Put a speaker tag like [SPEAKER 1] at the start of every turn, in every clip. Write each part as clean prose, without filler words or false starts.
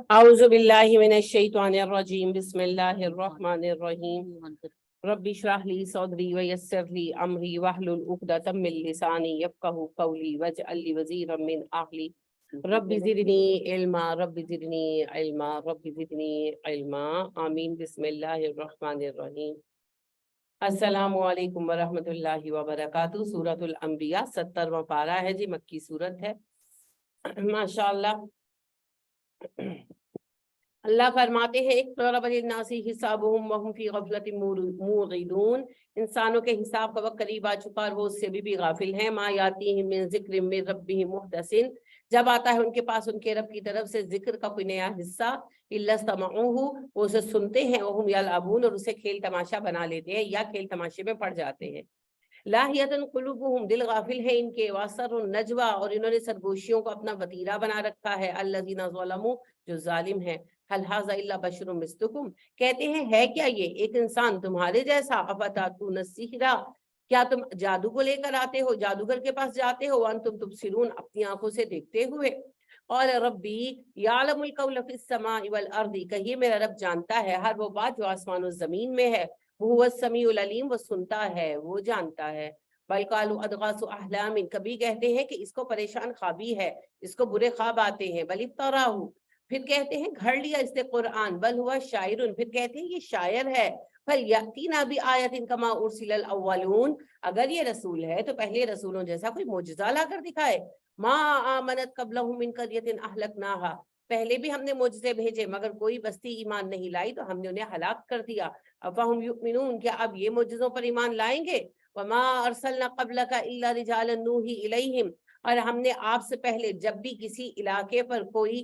[SPEAKER 1] اعوذ باللہ من الشیطان الرجیم بسم اللہ الرحمن الرحیم رب اشرح لی صدری ویسر لی امری واحلل عقدۃ من لسانی یفقہوا قولی واجعل لی وزیرا من اہلی رب زدنی علما رب زدنی علما رب زدنی علما آمین۔ بسم اللہ الرحمن الرحیم۔ السلام علیکم ورحمۃ اللہ وبرکاتہ۔ سورۃ الانبیاء 70واں پارہ ہے جی، مکی سورت ہے ماشاءاللہ۔ اللہ فرماتے ہیں اقترب للناس حسابهم وهم فی غفلۃ معرضون، انسانوں کے حساب کا وقت قریب آ چکا اور وہ اس سے بھی غافل ہیں۔ ما یاتیہم من ذکر من ربہم محدث، جب آتا ہے ان کے پاس ان کے رب کی طرف سے ذکر کا کوئی نیا حصہ، الا استمعوہ، وہ اسے سنتے ہیں، وہم یلعبون، اور اسے کھیل تماشا بنا لیتے ہیں یا کھیل تماشے میں پڑ جاتے ہیں۔ لاہیۃ قلوبہم، دل غافل ہے ان کے، واسر النجوى، اور انہوں نے سرگوشیوں کو اپنا وتیرہ بنا رکھا ہے، الذین ظلموا، جو ظالم ہیں۔ هل هذا الا بشر مثلکم، کہتے ہیں ہے کیا یہ ایک انسان تمہارے جیسا، افتاتون السحر، کیا تم جادو کو لے کر آتے ہو، جادوگر کے پاس جاتے ہو، وانتم تبصرون، اپنی آنکھوں سے دیکھتے ہوئے۔ اور ربی یعلم القول فی السماء والارض، کہیے میرا رب جانتا ہے ہر وہ بات جو آسمان و زمین میں ہے، وہ السمیع العلیم، وہ سنتا ہے، وہ جانتا ہے۔ بل قالوا اضغاث احلام، کبھی کہتے ہیں کہ اس کو پریشان خوابی ہے، اس کو برے خواب آتے ہیں۔ بل افتراہ، پھر کہتے ہیں گھڑ لیا اس نے قرآن، بل ہوا شاعر، پھر کہتے ہیں یہ شاعر ہے۔ فَلْيَأْتِنَا بِآیَةٍ كَمَا أُرْسِلَ الْأَوَّلُونَ، اگر یہ رسول ہے تو پہلے رسولوں جیسا کوئی معجزہ لا کر دکھائے۔ مَا آمَنَتْ قَبْلَهُم مِّن قَرْيَةٍ أَهْلَكْنَاهَا، پہلے بھی ہم نے معجزے بھیجے مگر کوئی بستی ایمان نہیں لائی تو ہم نے انہیں ہلاک کر دیا۔ أَفَهُمْ يُؤْمِنُونَ، کیا اب یہ معجزوں پر ایمان لائیں گے؟ وَمَا أَرْسَلْنَا قَبْلَكَ إِلَّا رِجَالًا نُوحِي إِلَيْهِمْ، اور ہم نے آپ سے پہلے جب بھی کسی علاقے پر کوئی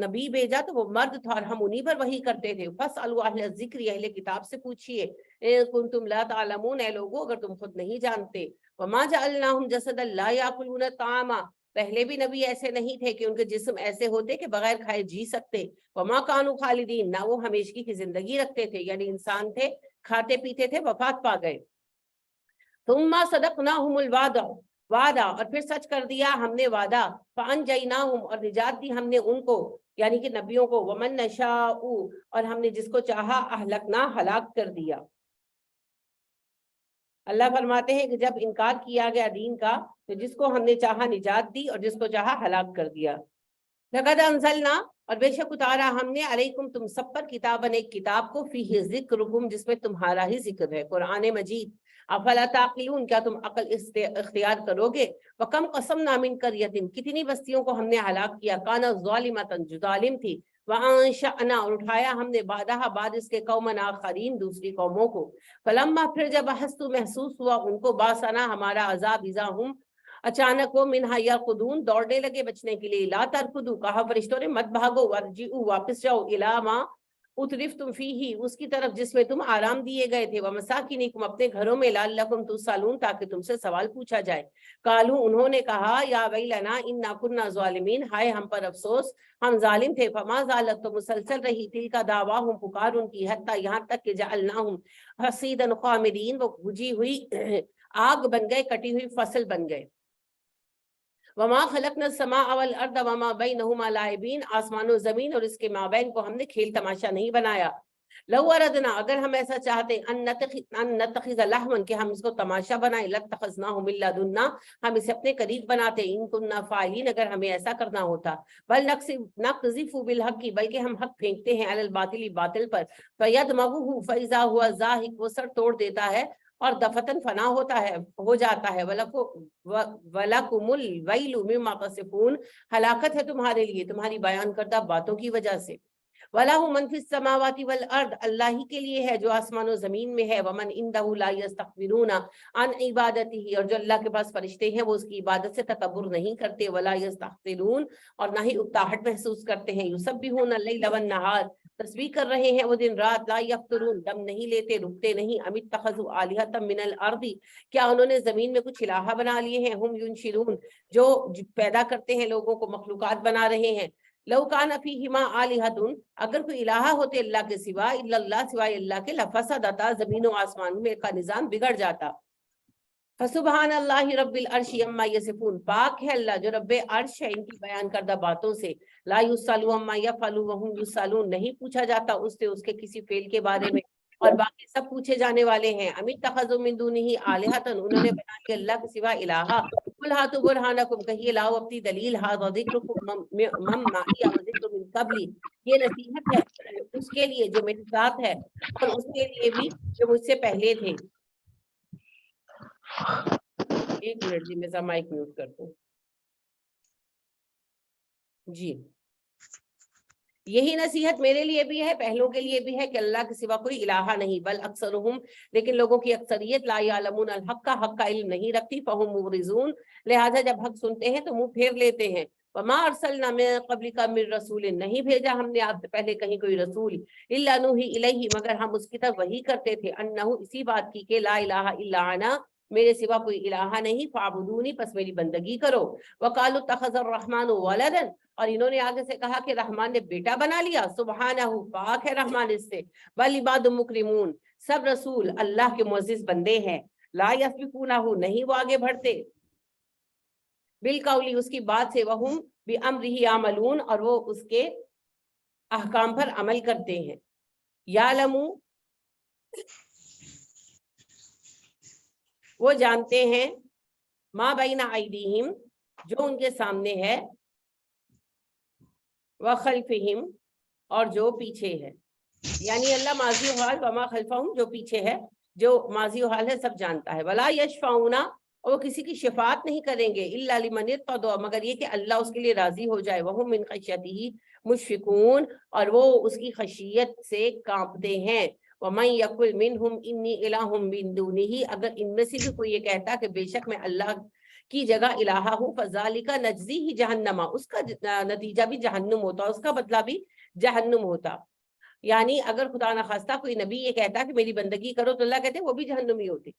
[SPEAKER 1] نبی بھیجا تو وہ مرد تھا اور ہم انہی پر وحی کرتے تھے۔ فَاسْأَلُوا أَهْلَ الذِّكْرِ، اہل کتاب سے پوچھئے، إِن كُنتُمْ لَا تَعْلَمُونَ، اے لوگو اگر تم خود نہیں جانتے۔ وَمَا جَعَلْنَاهُمْ جَسَدًا لَا يَأْكُلُونَ الطَّعَامَ، پہلے بھی نبی ایسے نہیں تھے کہ ان کے جسم ایسے ہوتے کہ بغیر کھائے جی سکتے۔ وَمَا كَانُوا خَالِدِينَ، نہ وہ ہمیشگی کی زندگی رکھتے تھے، یعنی انسان تھے، کھاتے پیتے تھے، وفات پا گئے۔ ثُمَّ صَدَقْنَاهُمُ الْوَعْدَ، وعدہ، اور پھر سچ کر دیا ہم نے وعدہ، فَأَنْجَيْنَاهُمْ، اور نجات دی ہم نے ان کو، یعنی کہ نبیوں کو، وَمَن نَشَاءُ، اور ہم نے جس کو چاہا، اہلکنا، ہلاک کر دیا۔ اللہ فرماتے ہیں کہ جب انکار کیا گیا دین کا تو جس کو ہم نے چاہا نجات دی اور جس کو چاہا ہلاک کر دیا۔ لقد انزلنا، اور بے شک اتارا ہم نے، علیکم تم سب پر، کتاباً ایک کتاب کو، فیہ ذکرکم، جس میں تمہارا ہی ذکر ہے، قرآن مجید۔ افلا تعقلون، کیا تم عقل اختیار کرو گے؟ وکم قسمنا من قریۃ، کتنی بستیوں کو ہم نے ہلاک کیا، کانت ظالمۃ، جو ظالم تھی، وانشأنا، اور اٹھایا ہم نے، بعدہا، بعد اس کے، قوما آخرین، دوسری قوموں کو۔ فلما، پھر جب احسوا، محسوس ہوا ان کو، باسنا، ہمارا عذاب، اذا ہم، اچانک وہ، منہا یرقدون، دوڑنے لگے بچنے کے لیے۔ لا ترکدو، کہا فرشتوں نے مت بھاگو، ورجعوا، واپس جاؤ، الی ما اترفتم فیہ، اس کی طرف جس میں تم آرام دیے گئے تھے، ومساکنکم، اپنے گھروں میں، لعلکم تسألون، تاکہ تم سے سوال پوچھا جائے۔ قالوا، انہوں نے کہا، یا ویلنا انا کنا ظالمین، ہائے ہم پر افسوس، ہم ظالم تھے۔ فما زالت، تو مسلسل رہی، تلک دعواہم، پکار ان کی، حتی، یہاں تک کہ جعلناہم حصیدا خامدین، وہ بھجی ہوئی آگ بن گئے، کٹی ہوئی فصل بن گئے۔ وما خلقنا السماء والارض وما بینہما لاعبین، آسمان و زمین اور اس کے مابین کو ہم نے کھیل تماشا نہیں بنایا۔ لو اردنا، اگر ہم ایسا چاہتے، ان نتخذ لہوا، کہ ہم اس کو تماشا بنائیں، لاتخذناہ من لدنا، ہم اسے اپنے قریب بناتے، ان کننا فاعلین، اگر ہمیں ایسا کرنا ہوتا۔ بل نقذف بالحق، بلکہ ہم حق پھینکتے ہیں، علی الباطل، باطل پر، فیدمغہ فاذا هو زاہق، وہ سر توڑ دیتا ہے اور دفتن فنا ہوتا ہے، ہو جاتا ہے۔ وَلَكُمُ الْوَيْلُ مِمَّا تَصِفُونَ، ہلاکت ہے تمہارے لیے تمہاری بیان کردہ باتوں کی وجہ سے۔ وَلَهُ مَنْ فِي السَّمَاوَاتِ وَالْأَرْضِ، اللہ ہی کے لیے ہے جو آسمان و زمین میں ہے۔ وَمَنْ عِنْدَهُ لَا يَسْتَكْبِرُونَ عَنْ عِبَادَتِهِ، اور جو اللہ کے پاس فرشتے ہیں وہ اس کی عبادت سے تکبر نہیں کرتے۔ وَلَا يَسْتَحْسِرُونَ، اور نہ ہی اکتاہٹ محسوس کرتے ہیں۔ يُسَبِّحُونَ اللَّيْلَ وَالنَّهَارَ، تسبیح کر رہے ہیں وہ دن رات۔ لا یفترون، دم نہیں لیتے، رکتے نہیں۔ ام اتخذوا آلہۃ من الارض، کیا انہوں نے زمین میں کچھ الہ بنا لیے ہیں، ہم ینشرون، جو پیدا کرتے ہیں لوگوں کو، مخلوقات بنا رہے ہیں۔ لو کان فیہما آلہۃ، اگر کوئی الہ ہوتے اللہ کے سوا، الا اللہ، سوائے اللہ کے، لفسدتا، زمین و آسمان میں کا نظام بگڑ جاتا۔ فسبحان اللہ رب العرش عما یصفون، پاک ہے اللہ جو رب عرش ہے ان کی بیان کردہ باتوں سے. لا یسأل عما یفعل وهم یسألون، نہیں پوچھا جاتا اس سے اس کے کسی فعل کے بارے میں، اور باقی سب پوچھے جانے والے ہیں. ام اتخذوا من دونہ آلہۃ، انہوں نے بنا لیا اللہ کے سوا الہا. قل ہاتوا برہانکم، کہیے لاؤ اپنی دلیل. ھذا ذکرکم من معی وذکر من قبلی، یہ نصیحت ہے اس کے لیے جو میرے ساتھ ہے اور اس کے لیے بھی جو مجھ سے پہلے تھے. ایک منٹ جی، میں ذرا مائک میوٹ کر دوں. جی، یہی نصیحت میرے لیے بھی ہے، پہلوں کے لیے بھی ہے کہ اللہ کے سوا کوئی الہ نہیں. بل اکثرہم، لیکن لوگوں کی اکثریت لا یعلمون الحق، حق کا علم نہیں رکھتی. فہم معرضون، لہذا جب حق سنتے ہیں تو منہ پھیر لیتے ہیں. وما ارسلنا من قبلک من رسول، نہیں بھیجا ہم نے آپ سے پہلے کہیں کوئی رسول. الا نوحی الیہ، مگر ہم اس کی طرف وحی کرتے تھے. انہ، اسی بات کی کہ لا الہ الا انا، میرے سوا کوئی الہ نہیں. فاعبدونی، پس میری بندگی کرو. وقالوا اتخذ الرحمن ولدا، اور انہوں نے آگے سے کہا کہ رحمان نے بیٹا بنا لیا. سبحانہ، پاک ہے رحمان اس سے. بل عباد مکرمون، سب رسول اللہ کے معزز بندے ہیں. لا یسبقونہ، نہیں وہ آگے بڑھتے. بالقول، اس کی بات سے. وہم بامرہ یعملون، اور وہ اس کے احکام پر عمل کرتے ہیں. یعلمو، وہ جانتے ہیں. ما بین ایدیہم، جو ان کے سامنے ہے. وخلفہم، اور جو پیچھے ہے. یعنی اللہ ماضی و حال، وما خلفہم، جو پیچھے ہے، جو ماضی و حال ہے سب جانتا ہے. ولا یشفعون، اور وہ کسی کی شفاعت نہیں کریں گے. الا لمن ارتضی، مگر یہ کہ اللہ اس کے لیے راضی ہو جائے. وہم من خشیتہ مشفقون، اور وہ اس کی خشیت سے کانپتے ہیں. ومن یقل منہم انی الہ من دونہ، اگر ان میں سے بھی کوئی یہ کہتا کہ بے شک میں اللہ کی جگہ الہ ہوں. فذالک نجزیہ جہنم، اس کا نتیجہ بھی جہنم ہوتا، اس کا بدلہ بھی جہنم ہوتا. یعنی اگر خدا نخواستہ کوئی نبی یہ کہتا کہ میری بندگی کرو تو اللہ کہتے وہ بھی جہنمی ہوتی،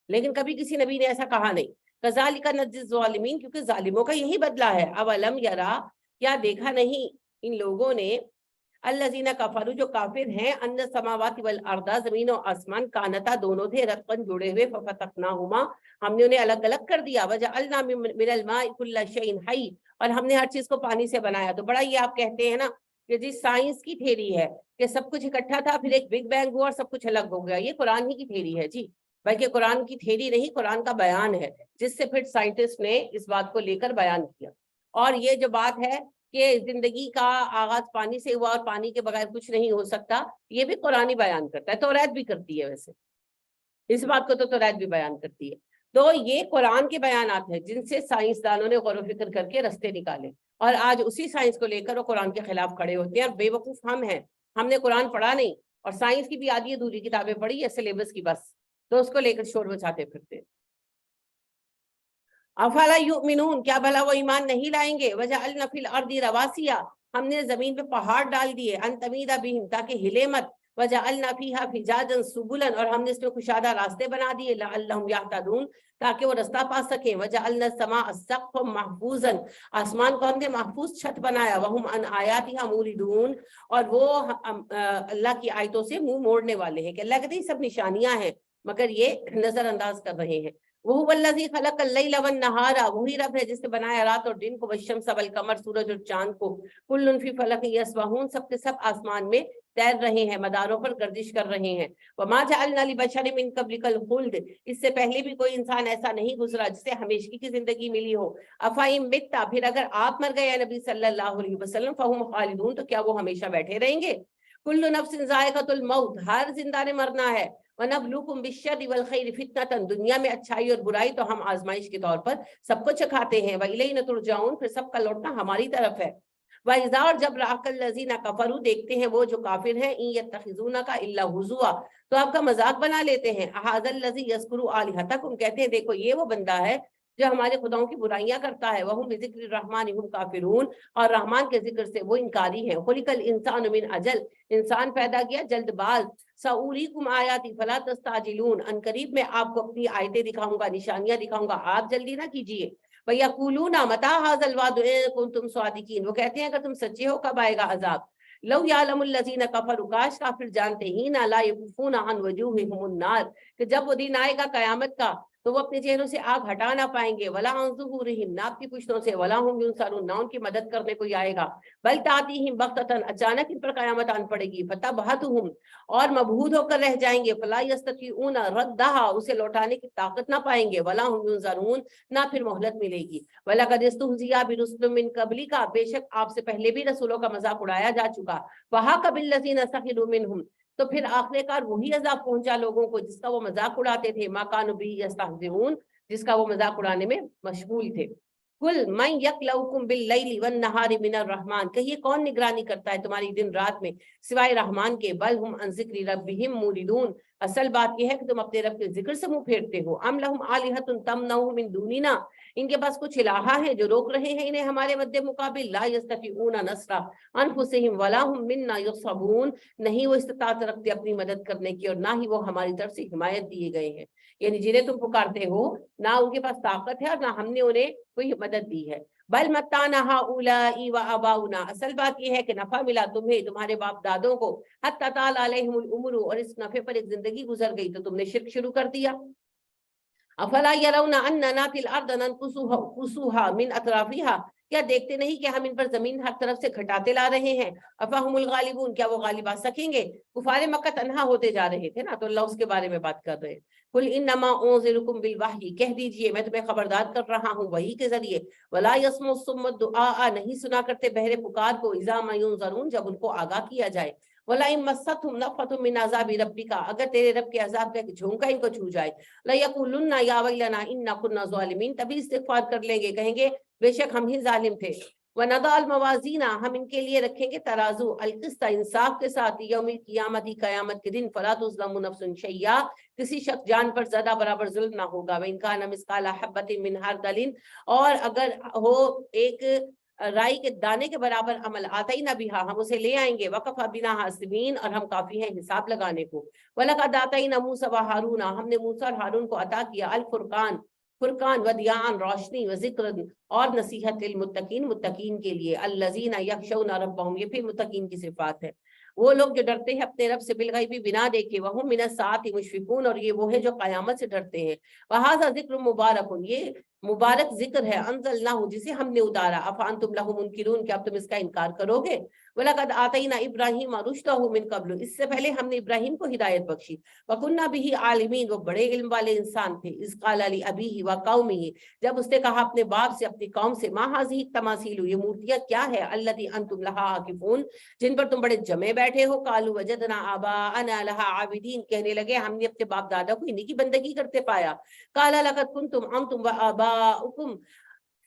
[SPEAKER 1] لیکن کبھی کسی نبی نے ایسا کہا نہیں. کذالک نجزی الظالمین، کیونکہ ظالموں کا یہی بدلہ ہے. اولم یرا، کیا دیکھا نہیں ان لوگوں نے. الذین کفروا، جو کافر ہیں. ان السماوات والارض، زمین و آسمان. کانتا، دونوں تھے. رتقا، جڑے ہوئے. ففتقناہما، ہم نے انہیں الگ الگ کر دیا. وجعلنا من الماء کل شیء حی، اور ہم نے ہر چیز کو پانی سے بنایا. تو بڑا یہ آپ کہتے ہیں نا کہ جی سائنس کی تھیری ہے کہ سب کچھ اکٹھا تھا، پھر ایک بگ بینگ ہوا اور سب کچھ الگ ہو گیا. یہ قرآن ہی کی تھیری ہے جی، بلکہ قرآن کی تھیری نہیں، قرآن کا بیان ہے، جس سے پھر سائنٹسٹ نے اس بات کو لے کر بیان کیا. اور یہ جو بات ہے کہ زندگی کا آغاز پانی سے ہوا اور پانی کے بغیر کچھ نہیں ہو سکتا، یہ بھی قرآن ہی بیان کرتا ہے. توریت بھی کرتی ہے، ویسے اس بات کو تو توریت بھی بیان کرتی ہے. تو یہ قرآن کے بیانات ہیں جن سے سائنسدانوں نے غور و فکر کر کے رستے نکالے، اور آج اسی سائنس کو لے کر وہ قرآن کے خلاف کھڑے ہوتے ہیں. اور بے وقوف ہم ہیں، ہم نے قرآن پڑھا نہیں، اور سائنس کی بھی آدھی ادھوری کتابیں پڑھی ہے سلیبس کی بس، تو اس کو لے کر شور مچاتے پھرتے. افلا یؤمنون، کیا بھلا وہ ایمان نہیں لائیں گے. وجعلنا فی الارض رواسیا، ہم نے زمین پہ پہاڑ ڈال دیے. ان تمید بہم، تاکہ ہلے مت. وجعلنا فیہا فجاجا سبلا، اور ہم نے اس میں کشادہ راستے بنا دیے. لعلہم یہتدون، تاکہ وہ رستہ پا سکیں. وجعلنا السماء سقفا محفوظا، آسمان کو ہم نے محفوظ چھت بنایا. وہم عن آیاتہا موردون، اور وہ اللہ کی آیتوں سے منہ موڑنے والے ہیں، کہ اللہ کہتے ہیں یہ سب نشانیاں ہیں مگر یہ نظر انداز کر رہے ہیں. وَهُوَ الَّذِي خَلَقَ اللَّيْلَ وَالنَّهَارَ، وہی رب ہے جس نے بنایا رات اور دن کو. وَالشَّمْسَ وَالْقَمَرَ، سورج اور چاند کو. كُلٌّ فِي فَلَكٍ يَسْبَحُونَ، سب کے سب آسمان میں تیر رہے ہیں، مداروں پر گردش کر رہے ہیں. وَمَا جَعَلْنَا لِبَشَرٍ مِّن قَبْلِكَ الْخُلْدَ، اس سے پہلے بھی کوئی انسان ایسا نہیں گزرا جسے ہمیشگی کی زندگی ملی ہو. أَفَإِن مِتَّ، پھر اگر آپ مر گئے نبی صلی اللہ علیہ وسلم. فَهُمْ خَالِدُونَ، تو کیا وہ ہمیشہ بیٹھے رہیں گے. كُلُّ نَفْسٍ ذَائِقَةُ الْمَوْتِ، ہر زندہ نے مرنا ہے. وَنَبْلُوكُمْ بِالشَّرِّ وَالْخَيْرِ فِتْنَةً، دنیا میں اچھائی اور برائی تو ہم آزمائش کے طور پر سب کو چکھاتے ہیں. وَإِلَيْنَا تُرْجَعُونَ، پھر سب کا لوٹنا ہماری طرف ہے. وَإِذَا، اور جب رَأَكَ الَّذِينَ كَفَرُوا، دیکھتے ہیں وہ جو کافر ہیں. إِن يَتَّخِذُونَكَ إِلَّا هُزُوًا، تو آپ کا مذاق بنا لیتے ہیں. أَهَٰذَا الَّذِي يَذْكُرُ آلِهَتَكُمْ، کہتے ہیں دیکھو یہ وہ بندہ ہے جو ہمارے خداؤں کی برائیاں کرتا ہے. وَهُمْ بِذِكْرِ الرَّحْمَٰنِ هُمْ كَافِرُونَ، اور رحمان کے ذکر سے وہ انکاری ہیں. خُلِقَ الْإِنسَانُ مِنْ أَجَلٍ، انسان پیدا کیا جلد باز. سَأُرِيكُمْ آيَاتِي فَلَا تَسْتَعْجِلُونَ، ان قریب میں آپ کو اپنی آیتیں دکھاؤں گا، نشانیاں دکھاؤں گا، آپ جلدی نہ کیجیے. وَيَقُولُونَ مَتَىٰ هَٰذَا الْوَعْدُ إِن كُنتُمْ صَادِقِينَ، وہ کہتے ہیں اگر تم سچے ہو کب آئے گا عذاب. لو یعلم الذین کفروا، کاش کافر جانتے ہی نہ. لا یکفون عن وجوہہم النار، کہ جب وہ دن آئے گا قیامت کا تو وہ اپنے چہروں سے آگ ہٹا نہ پائیں گے، ولا عن ظہورہم، نہ آپ کی پشتوں سے، ولا ہم ینصرون، نہ ان کی مدد کرنے کوئی آئے گا، بل تاتیہم بغتۃ، اچانک ان پر قیامت آن پڑے گی، فتبہتہم، اور مبہوت ہو کر رہ جائیں گے، فلا یستطیعون ردھا، اسے لوٹانے کی طاقت نہ پائیں گے، ولا ہم ینظرون، نہ پھر مہلت ملے گی، وَلَقَدِ اسْتُهْزِئَ بِرُسُلٍ مِّن قَبْلِكَ، بے شک آپ سے پہلے بھی رسولوں کا مذاق اڑایا جا چکا، وَحَاقَ بِالَّذِينَ سَخِرُوا مِنْهُمْ، تو پھر آخر کار وہی عذاب پہنچا لوگوں کو جس کا وہ مذاق اڑاتے تھے، مَا كَانُوا بِهِ يَسْتَهْزِئُونَ، جس کا وہ مذاق اڑانے میں مشغول تھے۔ قُلْ مَن يَكْلَؤُكُم بِاللَّيْلِ وَالنَّهَارِ مِنَ الرَّحْمَٰنِ، کہیے کون نگرانی کرتا ہے تمہاری دن رات میں سوائے رحمان کے، بل ہم عن ذکر ربہم موردون، اصل بات یہ ہے کہ تم اپنے رب کے ذکر سے منہ پھیرتے ہو، ام لہم آلہۃ تمنعهم من دوننا، ان کے پاس کچھ الہا ہیں جو روک رہے ہیں انہیں ہمارے مد مقابل، لا یستطیعون نصر انفسہم ولا ہم منا یصحبون، نہیں وہ استطاعت رکھتے اپنی مدد کرنے کی اور نہ ہی وہ ہماری طرف سے حمایت دیے گئے ہیں، یعنی جنہیں تم پکارتے ہو نہ ان کے پاس طاقت ہے اور نہ ہم نے انہیں کوئی مدد دی ہے۔ بل متعنا ہؤلاء وآباؤنا، اصل بات یہ ہے کہ نفع ملا تمہیں تمہارے باپ دادوں کو، حتی طال علیہم العمر، اور اس نفع پر ایک زندگی گزر گئی تو تم نے شرک شروع کر دیا۔ افلا يرون اننا ناتي الارض ننقصها من اطرافها، کیا دیکھتے نہیں کہ ہم ان پر زمین ہر طرف سے گھٹاتے لا رہے ہیں، افہم الغالبون، کیا وہ غالب آ سکیں گے، کفار مکہ تنہا ہوتے جا رہے تھے نا، تو اللہ اس کے بارے میں بات کر رہے ہیں۔ قل انما انذرکم بالوحی، کہہ دیجئے میں تمہیں خبردار کر رہا ہوں وحی کے ذریعے، ولا يسمع الصم الدعاء، نہیں سنا کرتے بہرے پکار کو، اذا ما ينذرون، جب ان کو آگاہ کیا جائے، وَلَئِن مَسَّتْهُمْ نَفْحَةٌ مِّنْ عَذَابِ رَبِّكَ، اگر تیرے رب کے عذاب کا ایک جھونکا ان کو چھو جائے، لَيَقُولُنَّ يَا وَيْلَنَا إِنَّا كُنَّا ظَالِمِينَ، تبھی استغفار کر لیں گے، کہیں گے بے شک ہم ہی ظالم تھے۔ وَنَضَعُ الْمَوَازِينَ، ہم ان کے لیے رکھیں گے ترازو، القسط، انصاف کے ساتھ، یوم القیامت، قیامت کے دن، فَلَا تُظْلَمُ نَفْسٌ شَيْئًا، کسی شخص جان پر زیادہ برابر ظلم نہ ہوگا، وَإِنْ كَانَ مِثْقَالَ حَبَّةٍ مِّنْ خَرْدَلٍ، اور اگر ہو ایک رائی کے دانے کے برابر عمل، آتینا بہا، ہم اسے لے آئیں گے، وَقَفَا بِنَا حَاسِبِينَ، اور ہم کافی ہیں حساب لگانے کو۔ وَلَقَدْ آتَيْنَا مُوسَىٰ وَهَارُونَ، ہم نے موسیٰ اور ہارون کو عطا کیا، الفرقان، فرقان، ودیان، روشنی، وذکر، اور نصیحت، للمتقین، متقین کے لیے، الذین یخشون ربہم، یہ پھر متقین کی صفات ہے، وہ لوگ جو ڈرتے ہیں اپنے رب سے بالغیب، بنا دیکھے، وہم من الساعۃ مشفقون، اور یہ وہ ہے جو قیامت سے ڈرتے ہیں۔ وہذا ذکر مبارک، یہ مبارک ذکر ہے، انزلناہ، جسے ہم نے اتارا، افانتم لہ منکرون، کیا تم اس کا انکار کرو گے؟ وَلَقَدْ آتَيْنَا إِبْرَاهِيمَ رُشْدَهُ مِن قَبْلُ، اس سے پہلے ہم نے ابراہیم کو ہدایت بخشی، وَكُنَّا بِهِ عَالِمِينَ، وہ بڑے علم والے انسان تھے، اذ قَالَ لِأَبِيهِ وَقَوْمِهِ، جب اس نے کہا اپنے باپ سے اپنی قوم سے، مَا هَٰذِهِ التَّمَاثِيلُ، یہ مورتیاں کیا ہے، الَّتِي أَنتُمْ لَهَا عَاكِفُونَ، جن پر تم بڑے جمے بیٹھے ہو، قَالُوا وَجَدْنَا آبَاءَنَا لَهَا عَابِدِينَ، کہنے لگے ہم نے اپنے باپ دادا کو انہی کی بندگی کرتے پایا۔ قَالَ لَقَدْ كُنتُمْ أَنتُمْ وَآبَاؤُكُمْ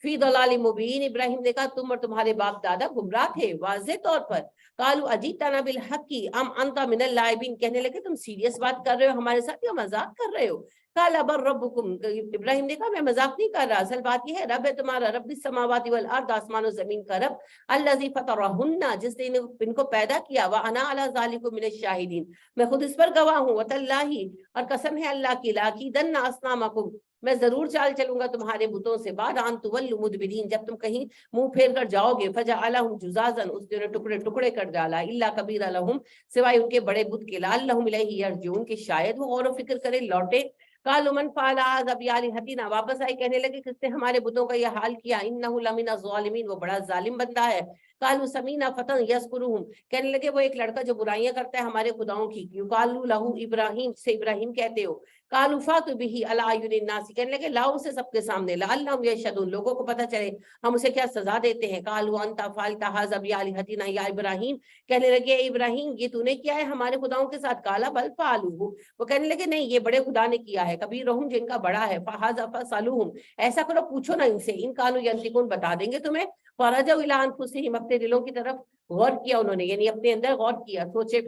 [SPEAKER 1] فی ضلال مبین، ابراہیم نے کہا تم اور تمہارے باپ دادا گمراہ تھے واضح طور پر۔ قالوا اجئتنا بالحق ام انت من اللاعبین، کہنے لگے تم سیریس بات کر رہے ہو ہمارے ساتھ یا مذاق کر رہے ہو؟ قال بل ربکم، ابراہیم نے کہا میں مذاق نہیں کر رہا، اصل بات یہ ہے رب ہے تمہارا، رب السماوات والارض، آسمان و زمین کا رب، الذی فطرہن، جس نے ان کو پیدا کیا، وانا علی ذلک من الشاہدین، میں خود اس پر گواہ ہوں، وتاللہ، اور قسم ہے اللہ کی، لاکیدن اصنامکم، میں ضرور چال چلوں گا تمہارے بتوں سے، بعد ان تولوا مدبرین، جب تم کہیں منہ پھیر کر جاؤ گے، فجعلہم جزازا، اس نے ٹکڑے ٹکڑے کر ڈالا، الا کبیر لہم، سوائے ان کے بڑے بت کے، لعلہم الیہ یرجعون، کہ شاید وہ غور و فکر کرے لوٹے۔ قالوا من فعل هذا بآلهتنا، واپس آئے کہنے لگے کس نے ہمارے بتوں کا یہ حال کیا، انه لمن الظالمین، وہ بڑا ظالم بندہ ہے۔ قالوا سمعنا فتى یذکرهم، کہنے لگے وہ ایک لڑکا جو برائیاں کرتا ہے ہمارے خداؤں کی، یقال له ابراہیم، سے ابراہیم کہتے ہو۔ قالوا فاتوا به على اعین الناس، کہنے لگے لاؤ اسے سب کے سامنے، لعلهم یشهدون، لوگوں کو پتہ چلے ہم اسے کیا سزا دیتے ہیں۔ قالوا انت فعلت هذا بآلهتنا یا ابراہیم، کہنے لگے اے ابراہیم یہ تو نے کیا ہے ہمارے خداؤں کے ساتھ؟ قال بل فعلوه، وہ کہنے لگے نہیں یہ بڑے خدا نے کیا ہے، کبیرہم، جن کا بڑا ہے، فهذا فاسألوهم، ایسا کرو پوچھو نا ان سے، ان كانوا ينطقون، بتا دیں گے تمہیں۔ فرجعوا الى انفسهم، اپنے دلوں کی طرف غور کیا انہوں نے، یعنی اپنے اندر غور کیا،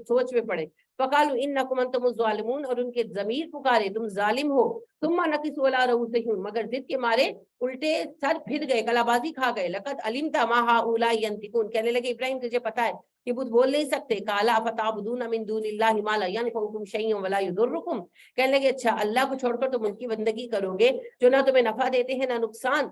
[SPEAKER 1] سوچ میں پڑے۔ فقالوا انکم انتم الظالمون، اور ان کے ضمیر پکارے تم ظالم ہو۔ ثم نكثوا على رؤوسهم، مگر ضد کے مارے الٹے سر پھر گئے، کلا بازی کھا گئے۔ لقد علمت ما هؤلاء ينطقون، کہنے لگے ابراہیم تجھے پتا ہے کہ بت بول نہیں سکتے۔ قال فتعبدون من دون الله ما لا ينفعكم شيئا ولا يضركم، کہنے لگے اچھا اللہ کو چھوڑ کر تم ان کی بندگی کرو گے جو نہ تمہیں نفع دیتے ہیں نہ نقصان۔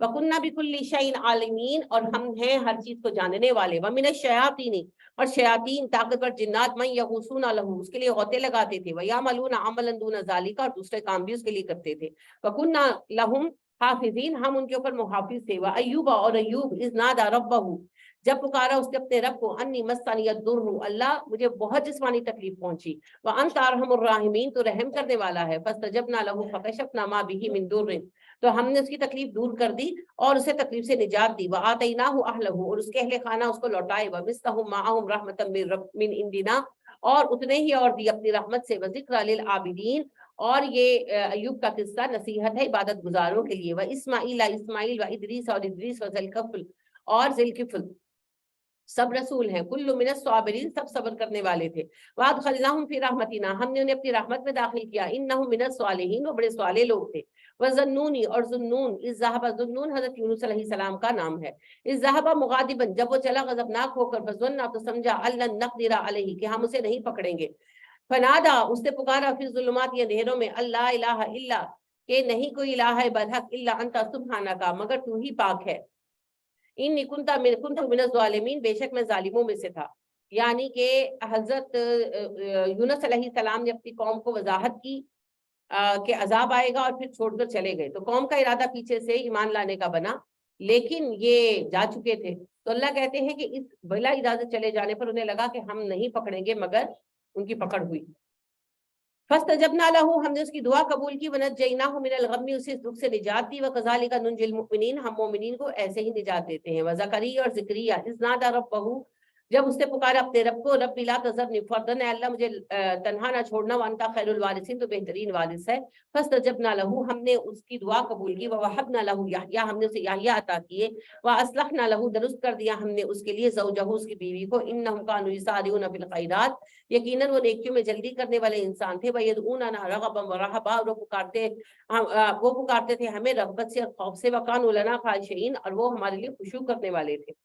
[SPEAKER 1] وَكُنَّا بِكُلِّ شَيْءٍ عَالِمِينَ اور ہم ہیں ہر چیز کو جاننے والے. وَمِنَ الشَّيَاطِينِ اور شیاطین طاقتور جنات مَن يَغُوصُونَ لَهُ اس کے لیے غوطے لگاتے تھے. وَيَعْمَلُونَ عَمَلًا دُونَ ذَلِكَ اور دوسرے کام بھی اس کے لیے کرتے تھے. وَكُنَّا لَهُمْ حافظین ہم ان کے اوپر محافظ تھے. وَأَيُّوبَ اور ایوب اذ نادى ربه جب پکارا اس نے اپنے رب کو انی مسنی الضر اللہ مجھے بہت جسمانی تکلیف پہنچی. وانت ارحم الراحمین تو رحم کرنے والا ہے. فاستجبنا له فكشفنا ما به من ضر تو ہم نے اس کی تکلیف دور کر دی اور اسے تکلیف سے نجات دی. وآتیناہ اہلہ اور اس کے اہل خانہ اس کو لوٹائے. ومثلهم معهم رحمۃ من عندنا اور اتنے ہی اور دی اپنی رحمت سے. وذکر للعابدین اور یہ ایوب کا قصہ نصیحت ہے عبادت گزاروں کے لیے. واسماعیل اسماعیل وادریس اور ادریس وذوالکفل اور ذوالکفل سب رسول ہیں. کل من الصابرین سب صبر کرنے والے تھے. وادخلناہم فی رحمتنا ہم نے انہیں اپنی رحمت میں داخل کیا. انہم من الصالحین وہ بڑے صالح لوگ تھے. وظنونی اور ظنون اذ ذهب ظنون حضرت یونس علیہ السلام کا نام ہے. اذ ذهب مغاضبا جب وہ چلا غضبناک ہو کر. فظن تو سمجھا ان نقدر علیہ کہ ہم اسے نہیں پکڑیں گے. فنادا اس نے پکارا فی الظلمات یہ اندھیروں میں اللہ الہ الا کہ نہیں کوئی الہ برحق الا انت سبحانک مگر تو ہی پاک ہے. انی کنت من الظالمین بے شک میں ظالموں میں سے تھا. یعنی کہ حضرت یونس علیہ السلام نے اپنی قوم کو وضاحت کی کہ عذاب آئے گا اور پھر چھوڑ کر چلے گئے. تو قوم کا ارادہ پیچھے سے ایمان لانے کا بنا لیکن یہ جا چکے تھے. تو اللہ کہتے ہیں کہ اس بلا اجازت چلے جانے پر انہیں لگا کہ ہم نہیں پکڑیں گے مگر ان کی پکڑ ہوئی. فاستجبنا له ہم نے اس کی دعا قبول کی. ونجیناه من الغم اسے دکھ سے نجات دی. وکذالک ننجی المؤمنین ہم مومنین کو ایسے ہی نجات دیتے ہیں. وزکریا اور زکریا اذ نادى ربه جب اس نے پکارا اپنے رب کو. رب لا تذرنی فردا اے اللہ مجھے تنہا نہ چھوڑنا. وانت خیر الوارثین تو بہترین وارث ہے. فاستجبنا له ہم نے اس کی دعا قبول کی. ووهبنا له یحییٰ ہم نے اسے یحییٰ عطا کیے. واصلحنا له درست کر دیا ہم نے اس کے لیے زوجہ اس کی بیوی کو. انهم كانوا يسارعون في الخيرات یقیناً وہ نیکیوں میں جلدی کرنے والے انسان تھے. وَيَدْعُونَنَا رَغَبًا وَرَهَبًا وہ پکارتے تھے ہمیں رغبت سے اور خوف سے. وَكَانُوا لَنَا خَاشِعِينَ اور وہ ہمارے لیے خشوع کرنے والے تھے.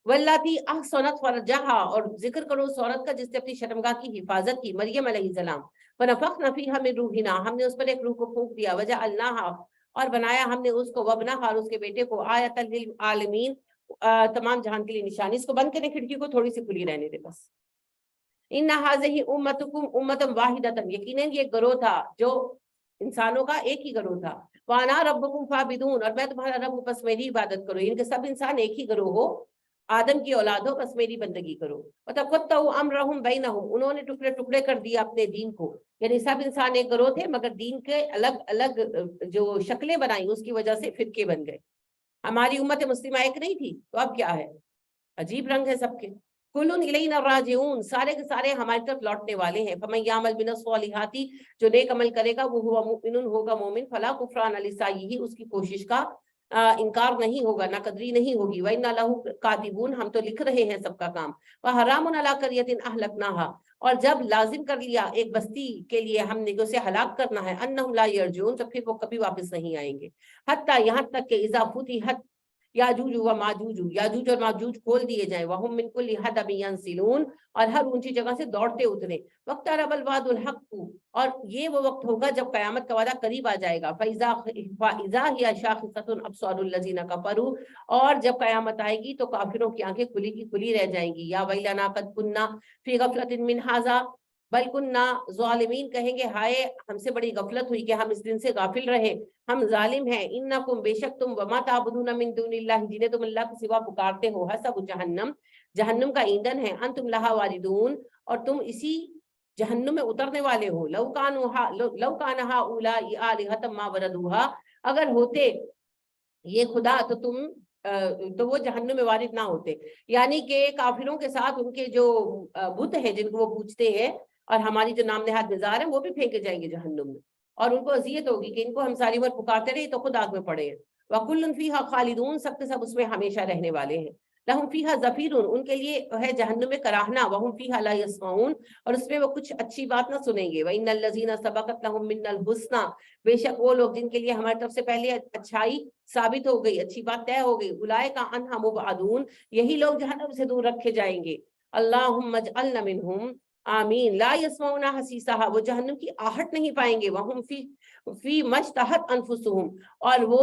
[SPEAKER 1] واللاتی احصنت فرجہا اور ذکر کرو اس عورت کا جس نے اپنی شرمگاہ کی حفاظت کی. مریم علیہ السلام. ونفخنا فیہا من روحنا ہم نے اس پر ایک روح کو پھونک دیا. وجعلناہا اور بنایا ہم نے اس کو وابنہا اور اس کے بیٹے کو آیۃ للعالمین تمام جہان کے لیے نشانی. اس کو بند کریں کھڑکی کو تھوڑی سی کھلی رہنے دے بس. ان ہذہ امتکم امۃ واحدۃ یقیناً یہ گروہ تھا جو انسانوں کا ایک ہی گروہ تھا. وانا ربکم فاعبدون اور میں تمہارا رب ہوں بس میری عبادت کرو. ان کے سب انسان ایک ہی گروہ ہو آدم کی اولاد ہو بس میری بندگی کرو. وتقطعوا امرهم بینہم انہوں نے ٹکڑے ٹکڑے کر دیا اپنے دین کو. یعنی سب انسان ایک گروہ تھے مگر دین کے الگ الگ جو شکلیں بنائی اس کی وجہ سے فرقے بن گئے. ہماری امت مسلمہ ایک نہیں تھی تو اب کیا ہے عجیب رنگ ہے سب کے. کلن الینا راجعون سارے کے سارے ہماری طرف لوٹنے والے ہیں. فمن یعمل من الصالحات جو نیک عمل کرے گا وہ ہوا مؤمن ہوگا مومن. فلا کفران لسعیہ اس کی کوشش کا انکار نہیں ہوگا ناقدری نہیں ہوگی. وَإِنَّا لَهُ كَاتِبُونَ ہم تو لکھ رہے ہیں سب کا کام. وَحَرَامٌ عَلَىٰ قَرْيَةٍ أَهْلَكْنَاهَا اور جب لازم کر لیا ایک بستی کے لیے ہم نے اسے ہلاک کرنا ہے. أَنَّهُمْ لَا يَرْجِعُونَ تو پھر وہ کبھی واپس نہیں آئیں گے. حتیٰ یہاں تک کہ اذا فتحت یاجوج و ماجوج یاجوج اور ماجوج کھول دیے جائیں. وہم من کل حدب ینسلون اور ہر اونچی جگہ سے دوڑتے اترے. واقترب الوعد الحق اور یہ وہ وقت ہوگا جب قیامت کا وعدہ قریب آ جائے گا. فاذا هي شاخصۃ ابصار الذين كفروا اور جب قیامت آئے گی تو کافروں کی آنکھیں کھلی کی کھلی رہ جائیں گی. یا ویلنا قد كنا في غفلة من هذا بل كنا ظالمین کہیں گے ہائے ہم سے بڑی غفلت ہوئی کہ ہم اس دن سے غافل رہے ہم ظالم ہیں. انکم بے شک تم وما تعبدون من دون اللہ جنہیں تم اللہ کے سوا پکارتے ہو. حسب جہنم جہنم کا ایندھن ہے. انتم لہا واردون اور تم اسی جہنم میں اترنے والے ہو. لو کان ہؤلاء آلہۃ ما وردوها اگر ہوتے یہ خدا تو وہ جہنم میں وارد نہ ہوتے. یعنی کہ کافروں کے ساتھ ان کے جو بت ہیں جن کو وہ پوجتے ہیں اور ہماری جو نام نہاد نظار ہیں وہ بھی پھینکے جائیں گے جہنم میں. اور ان کو اذیت ہوگی کہ ان کو ہم ساری عمر پکارتے رہے تو خود آگ میں پڑے ہیں. وَكُلٌّ فِيهَا خَالِدُونَ سب کے سب اس میں ہمیشہ رہنے والے ہیں. لَهُمْ فِيهَا زَفِيرٌ ان کے لیے ہے جہنم میں کراہنا. وَهُمْ فِيهَا لَا يَسْمَعُونَ اور اس میں وہ کچھ اچھی بات نہ سنیں گے. وَإِنَّ الَّذِينَ سَبَقَتْ لَهُم مِّنَّا الْحُسْنَى بے شک وہ لوگ جن کے لیے ہماری طرف سے پہلے اچھائی ثابت ہو گئی اچھی بات طے ہو گئی. اولئک عنہا مبعدون یہی لوگ جہنم سے دور رکھے جائیں گے. اللہم اجعلنا منہم آمین. لا یسمعون حسیسہا وہ جہنم کی آہٹ نہیں پائیں گے. وہم فی مشتہت انفسہم اور وہ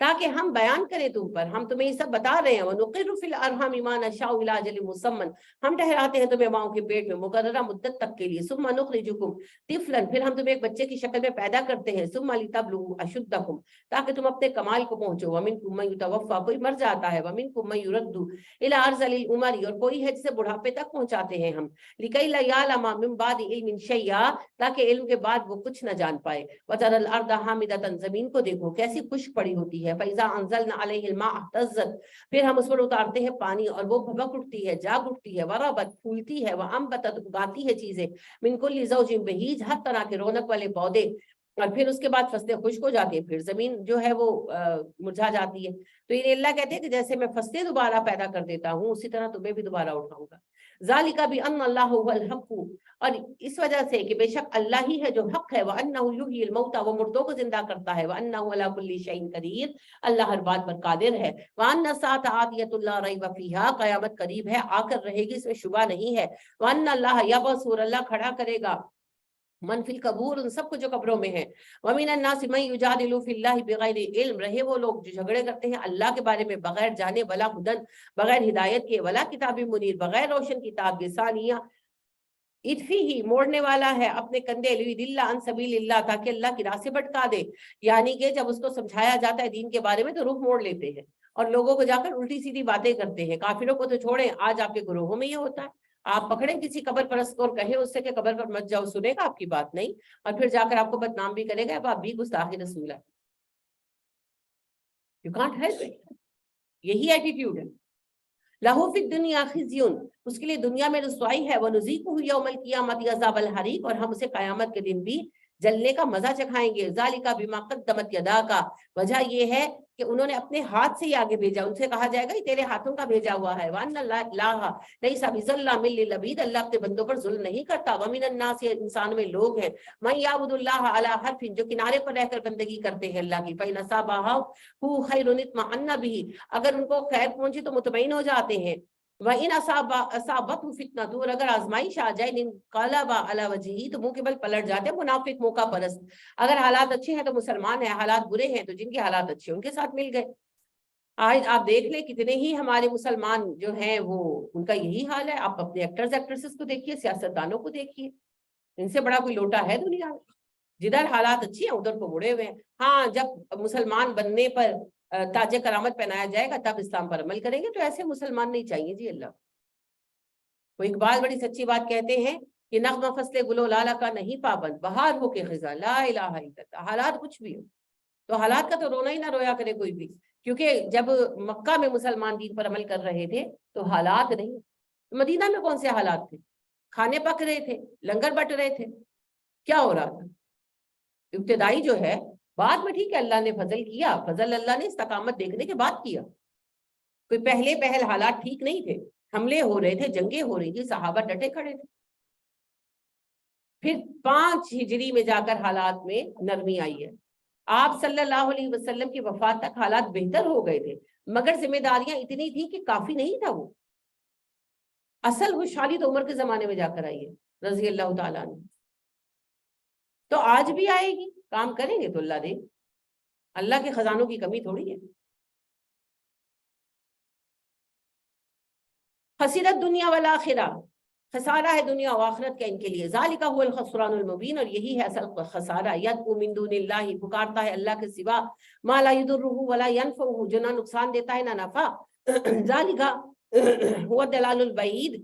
[SPEAKER 1] تاکہ ہم بیان کریں تم پر، ہم تمہیں یہ سب بتا رہے ہیں. وَنُقِرُّ فِي الْأَرْحَامِ مَا نَشَاءُ إِلَىٰ أَجَلٍ مُّسَمًّى، ہم ٹھہراتے ہیں تمہیں ماؤں کے پیٹ میں مقررہ مدت تک کے لیے. ثُمَّ نُخْرِجُكُمْ طِفْلًا، پھر ہم تمہیں ایک بچے کی شکل میں پیدا کرتے ہیں. ثُمَّ لِتَبْلُغُوا أَشُدَّكُمْ، تاکہ تم اپنے کمال کو پہنچو. وَمِنكُم مَّن يُتَوَفَّىٰ، کوئی مر جاتا ہے. وَمِنكُم مَّن يُرَدُّ إِلَىٰ أَرْذَلِ الْعُمَرِ، اور کوئی ہے جسے بڑھاپے تک پہنچاتے ہیں ہم. لِكَيْ لَا يَعْلَمَ مِن بَعْدِ عِلْمٍ شَيْئًا، تاکہ علم کے بعد وہ کچھ نہ جان پائے. وَتَرَى الْأَرْضَ حَامِدَةً، زمین کو دیکھو کیسی خشک پڑی ہوتی ہے. فَإِذَا أَنزَلْنَا عَلَيْهِ الْمَاءَ اهْتَزَّتْ، پھر ہم اس پر اتارتے ہیں پانی اور وہ بھبک اٹھتی ہے، جاگ اٹھتی ہے. وَرَبَتْ، پھولتی ہے. وَأَنبَتَتْ، اگاتی ہے چیزیں. مِن كُلِّ زَوْجٍ بَهِيجٍ، ہر طرح کے رونق والے پودے. اور پھر اس کے بعد فصلیں خشک ہو جاتی ہیں، پھر زمین جو ہے وہ مرجھا جاتی ہے. تو یہ اللہ کہتے ہیں کہ جیسے میں فصلیں دوبارہ پیدا کر دیتا ہوں، اسی طرح تمہیں بھی دوبارہ اٹھاؤں گا. ذالک بأن اللہ هو الحق، اور اس وجہ سے کہ بے شک اللہ ہی ہے جو حق ہے. وانہ یحیی الموتى، وہ مردوں کو زندہ کرتا ہے. وانہ علی کل شیء قدیر، اللہ ہر بات پر قادر ہے. وان الساعة آتیۃ لا ریب فیہا، قیامت قریب ہے، آ کر رہے گی، اس میں شبہ نہیں ہے. وان اللہ یبعث، اللہ کھڑا کرے گا من فی القبور، ان سب کو جو قبروں میں ہیں. ومن الناس من یجادل فی اللہ بغیر علم، رہے وہ لوگ جو جھگڑے کرتے ہیں اللہ کے بارے میں بغیر جانے. ولا ہدن، بغیر ہدایت کے. ولا کتاب منیر، بغیر روشن کتاب کے. ثانیہ ادفی ہی، موڑنے والا ہے اپنے کندھے. لیضل عن سبیل اللہ، تاکہ اللہ کی راہ سے بھٹکا دے. یعنی کہ جب اس کو سمجھایا جاتا ہے دین کے بارے میں تو رخ موڑ لیتے ہیں اور لوگوں کو جا کر الٹی سیدھی باتیں کرتے ہیں. کافروں کو تو چھوڑیں، آج آپ کے گروہوں میں یہ ہوتا ہے. آپ پکڑیں کسی قبر پرست کو اور کہیں اس سے کہ قبر پر مت جاؤ، سنے گا آپ کی بات نہیں، اور پھر جا کر آپ کو بدنام بھی کرے گا. اب آپ بھی گستاخ رسول ہے. You can't help it. یہی ایٹیٹیوڈ ہے. لہو فی الدنیا خزی، اس کے لیے دنیا میں رسوائی ہے. ونذیقہ یوم القیامۃ عذاب الحریق، اور ہم اسے قیامت کے دن بھی جلنے کا مزہ چکھائیں گے. ذالک بما قدمت یداک، وجہ یہ ہے کہ انہوں نے اپنے ہاتھ سے ہی آگے بھیجا. ان سے کہا جائے گا یہ تیرے ہاتھوں کا بھیجا ہوا ہے. وان اللہ لیس بظلام للعبید، اللہ اپنے بندوں پر ظلم نہیں کرتا. ومن الناس، انسان میں لوگ ہیں. من یعبد اللہ علی حرف، جو کنارے پر رہ کر بندگی کرتے ہیں اللہ کی. فإن أصابه خیر اطمأن به، اگر ان کو خیر پہنچی تو مطمئن ہو جاتے ہیں. وَإِنْ أَصَابَتْهُ فِتْنَةٌ، اور اگر آزمائش آ جائے، انقلب علی وجهہ، تو منہ کے بل پلٹ جاتے ہیں. منافق موقع پرست، اگر حالات اچھے ہیں تو مسلمان ہیں، حالات برے ہیں تو جن کے حالات اچھے ان کے ساتھ مل گئے. آج آپ دیکھ لیں کتنے ہی ہمارے مسلمان جو ہیں وہ ان کا یہی حال ہے. آپ اپنے ایکٹرز ایکٹریسز کو دیکھیے، سیاستدانوں کو دیکھیے، ان سے بڑا کوئی لوٹا ہے دنیا میں؟ جدھر حالات اچھی ہیں ادھر کو مڑے ہوئے ہیں. ہاں جب مسلمان بننے پر تاج کرامت پہنایا جائے گا تب اسلام پر عمل کریں گے. تو ایسے مسلمان نہیں چاہیے جی اللہ. وہ اقبال بڑی سچی بات کہتے ہیں کہ نغمہ فصل گل و لالہ کا نہیں پابند، بہار ہو کے خزاں لا الہ الا اللہ. حالات کچھ بھی ہو تو حالات کا تو رونا ہی نہ رویا کرے کوئی بھی، کیونکہ جب مکہ میں مسلمان دین پر عمل کر رہے تھے تو حالات نہیں. مدینہ میں کون سے حالات تھے؟ کھانے پک رہے تھے، لنگر بٹ رہے تھے، کیا ہو رہا تھا؟ ابتدائی جو ہے، بعد میں ٹھیک ہے اللہ نے فضل کیا، فضل اللہ نے استقامت دیکھنے کے بعد کیا. کوئی پہلے پہل حالات ٹھیک نہیں تھے، حملے ہو رہے تھے، جنگیں ہو رہی تھی، صحابہ ڈٹے کھڑے تھے. پھر 5 ہجری میں جا کر حالات میں نرمی آئی ہے. آپ صلی اللہ علیہ وسلم کی وفات تک حالات بہتر ہو گئے تھے، مگر ذمہ داریاں اتنی تھی کہ کافی نہیں تھا. وہ اصل خوشحالی تو عمر کے زمانے میں جا کر آئی ہے رضی اللہ تعالیٰ عنہ. تو آج بھی آئے گی، کام کریں گے تو اللہ دے. اللہ کے خزانوں کی کمی تھوڑی ہے. خسرت دنیا والآخرہ، خسارہ ہے دنیا و آخرت کا ان کے لیے. ذالک هو الخسران المبین، اور یہی ہے اصل خسارہ. یدعو من دون اللہ، پکارتا ہے اللہ کے سوا. ما لا یضرہ ولا ینفعہ، جو نہ نقصان دیتا ہے نہ نفع. ذالک هو الضلال البعید،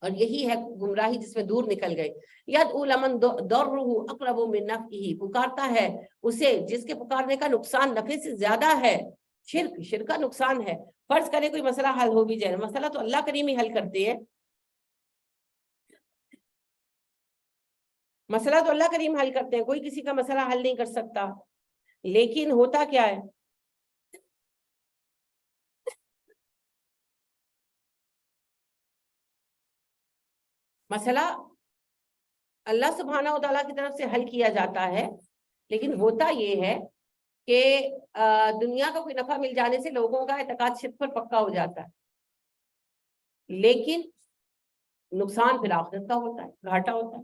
[SPEAKER 1] اور یہی ہے گمراہی جس میں دور نکل گئے. یدعو لمن ضرہ اقرب من نفعہ، پکارتا ہے اسے جس کے پکارنے کا نقصان نفع سے زیادہ ہے. شرک کا نقصان ہے. فرض کرے کوئی مسئلہ حل ہو بھی جائے، مسئلہ تو اللہ کریم ہی حل کرتے ہیں. مسئلہ تو اللہ کریم حل کرتے ہیں، کوئی کسی کا مسئلہ حل نہیں کر سکتا. لیکن ہوتا کیا ہے، مسئلہ اللہ سبحانہ و تعالیٰ کی طرف سے حل کیا جاتا ہے. لیکن ہوتا یہ ہے کہ دنیا کا کوئی نفع مل جانے سے لوگوں کا اعتقاد شرک پر پکا ہو جاتا ہے، لیکن نقصان پھر آخرت کا ہوتا ہے، گھاٹا ہوتا ہے.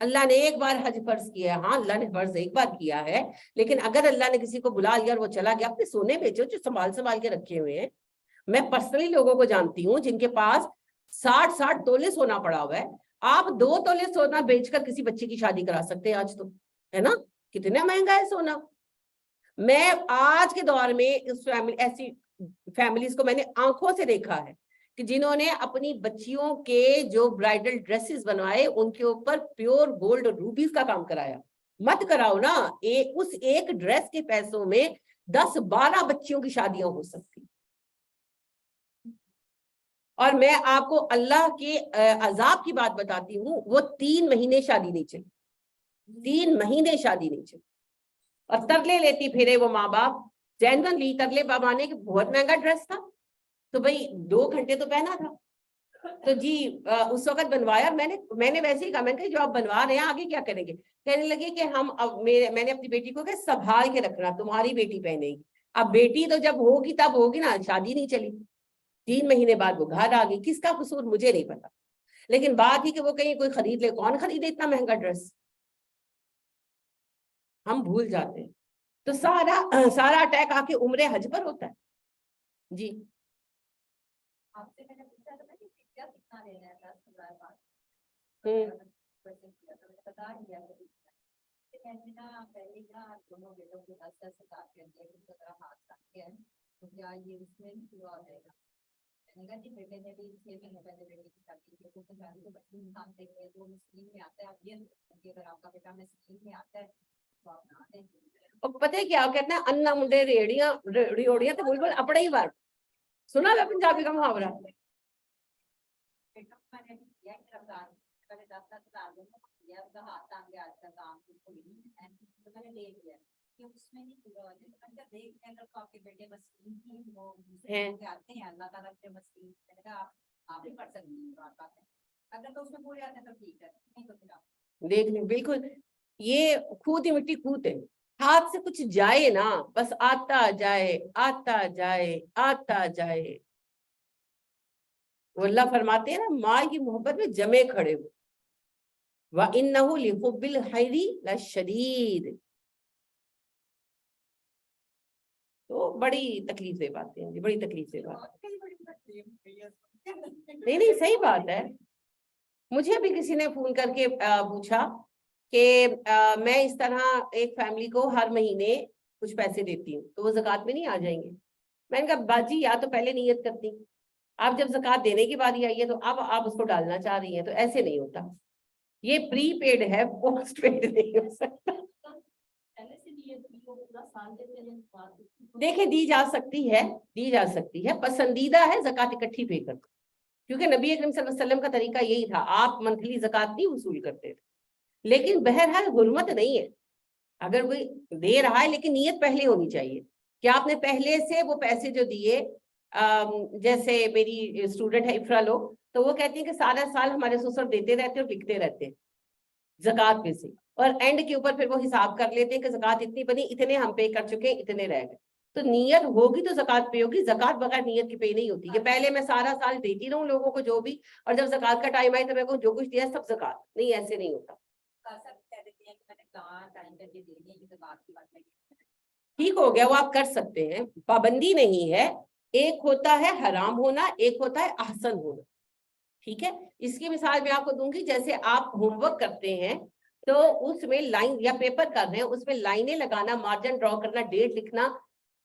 [SPEAKER 1] اللہ نے ایک بار حج فرض کیا ہے, ہاں اللہ نے فرض ایک بار کیا ہے, لیکن اگر اللہ نے کسی کو بلا لیا اور وہ چلا گیا, اپنے سونے بیچو جو سنبھال کے رکھے ہوئے ہیں. میں پرسنلی لوگوں کو جانتی ہوں جن کے پاس 60 تولے سونا پڑا ہوا ہے. آپ 2 تولے سونا بیچ کر کسی بچی کی شادی کرا سکتے ہیں آج تو, ہے نا, کتنا مہنگا ہے سونا. میں آج کے دور میں ایسی فیملیز کو میں نے آنکھوں سے دیکھا ہے کہ جنہوں نے اپنی بچیوں کے جو برائڈل ڈریسز بنوائے ان کے اوپر پیور گولڈ اور روبیز کا کام کرایا. مت کراؤ نا, اس ایک ڈریس کے پیسوں میں 10-12 بچیوں کی شادیاں ہو سکتی. اور میں آپ کو اللہ کے عذاب کی بات بتاتی ہوں, وہ 3 مہینے شادی نہیں چلی, 3 مہینے شادی نہیں چلی, اور ترلے لیتی پھرے وہ ماں باپ. جینوئنلی ترلے بابانے کے بہت مہنگا ڈریس تھا, تو بھائی 2 گھنٹے تو پہنا تھا, تو جی اس وقت بنوایا. میں نے ویسے ہی کہا, میں نے کہا جو آپ بنوا رہے ہیں آگے کیا کریں گے؟ کہنے لگے کہ میں نے اپنی بیٹی کو کہ سنبھال کے رکھنا, تمہاری بیٹی پہنے گی. اب بیٹی تو جب ہوگی تب ہوگی نا, شادی نہیں چلی. 3 مہینے بعد وہ گھر آ گئی. کس کا قصور مجھے نہیں پتا, لیکن بات ہی کہ وہ کہیں کوئی خرید لے. کون خریدے اتنا مہنگا ڈریس؟ ہم بھول جاتے ہیں. تو سارا اٹیک آ کے عمرے حج پر ہوتا ہے. جی
[SPEAKER 2] آپ سے میں نے پوچھا تھا کہ کیا کتنا لینا ہے 10,000 بات بتا دیا پہلے نا دونوں بیٹوں کو 10,000 کر دیا, ہاتھ رکھ کے تو کیا یہ اس میں پورا ہو جائے گا؟ جی بیٹے نے بھی 6 مہینے پہلے بیٹے کی شادی کی, تو شادی کو بچے انسان دیکھ رہے تو وہ اسکیم میں آتا ہے. اب یہ اگر آپ کا بیٹا میں اسکیم میں آتا ہے تو آپ نہ دیں.
[SPEAKER 1] اور پتہ ہے کیا کہتے ہیں, انا منڈے ریڑیاں ریوڑیاں تو بول اپڑا ہی بار سنا ہے پنجابی کا محاورہ. دیکھ لیں بالکل, یہ خود ہی مٹی خود ہے. ہاتھ سے کچھ جائے نا, بس آتا جائے آتا جائے آتا جائے. وہ اللہ فرماتے ہیں نا, ماں کی محبت میں جمے کھڑے ہو. وَإِنَّهُ لِحُبِّ الْخَيْرِ لَشَدِيدٌ. تو بڑی تکلیف دہ باتیں ہیں, بڑی تکلیف دہ بات. نہیں صحیح بات ہے. مجھے بھی کسی نے فون کر کے پوچھا کہ میں اس طرح ایک فیملی کو ہر مہینے کچھ پیسے دیتی ہوں, تو وہ زکوٰۃ میں نہیں آ جائیں گے؟ میں نے کہا باجی یا تو پہلے نیت کرتی, آپ جب زکوٰۃ دینے کی باری آئی ہے تو اب آپ اس کو ڈالنا چاہ رہی ہیں, تو ایسے نہیں ہوتا. یہ پری پیڈ ہے, پوسٹ پیڈ نہیں ہو سکتا. دیکھیں دی جا سکتی ہے, پسندیدہ ہے زکوٰۃ اکٹھی پے کر, کیونکہ نبی اکرم صلی اللہ علیہ وسلم کا طریقہ یہی تھا, آپ منتھلی زکوٰۃ نہیں وصول کرتے تھے. لیکن بہرحال حرمت نہیں ہے, اگر کوئی دے رہا ہے لیکن نیت پہلے ہونی چاہیے کہ آپ نے پہلے سے وہ پیسے جو دیے. جیسے میری اسٹوڈنٹ ہے افرا لوگ, تو وہ کہتی ہیں کہ سارا سال ہمارے سسر دیتے رہتے اور لکھتے رہتے ہیں زکوٰۃ میں سے, اور اینڈ کے اوپر پھر وہ حساب کر لیتے ہیں کہ زکوٰۃ اتنی بنی, اتنے ہم پے کر چکے ہیں, اتنے رہ گئے. تو نیت ہوگی تو زکوٰۃ پے ہوگی, زکوٰۃ بغیر نیت کی پے نہیں ہوتی. کہ پہلے میں سارا سال دیتی رہوں لوگوں کو جو بھی, اور جب زکوٰۃ کا ٹائم آئے تو میں کو جو کچھ دیا سب زکوٰۃ نہیں, ایسے نہیں ہوتا. ٹھیک ہو گیا, وہ آپ کر سکتے ہیں, پابندی نہیں ہے. ایک ہوتا ہے حرام ہونا, ایک ہوتا ہے احسن ہونا. ٹھیک ہے, اس کی مثال میں آپ کو دوں گی. جیسے آپ ہوم ورک کرتے ہیں تو اس میں لائن یا پیپر کر رہے ہیں, اس میں لائنیں لگانا, مارجن ڈرا کرنا, ڈیٹ لکھنا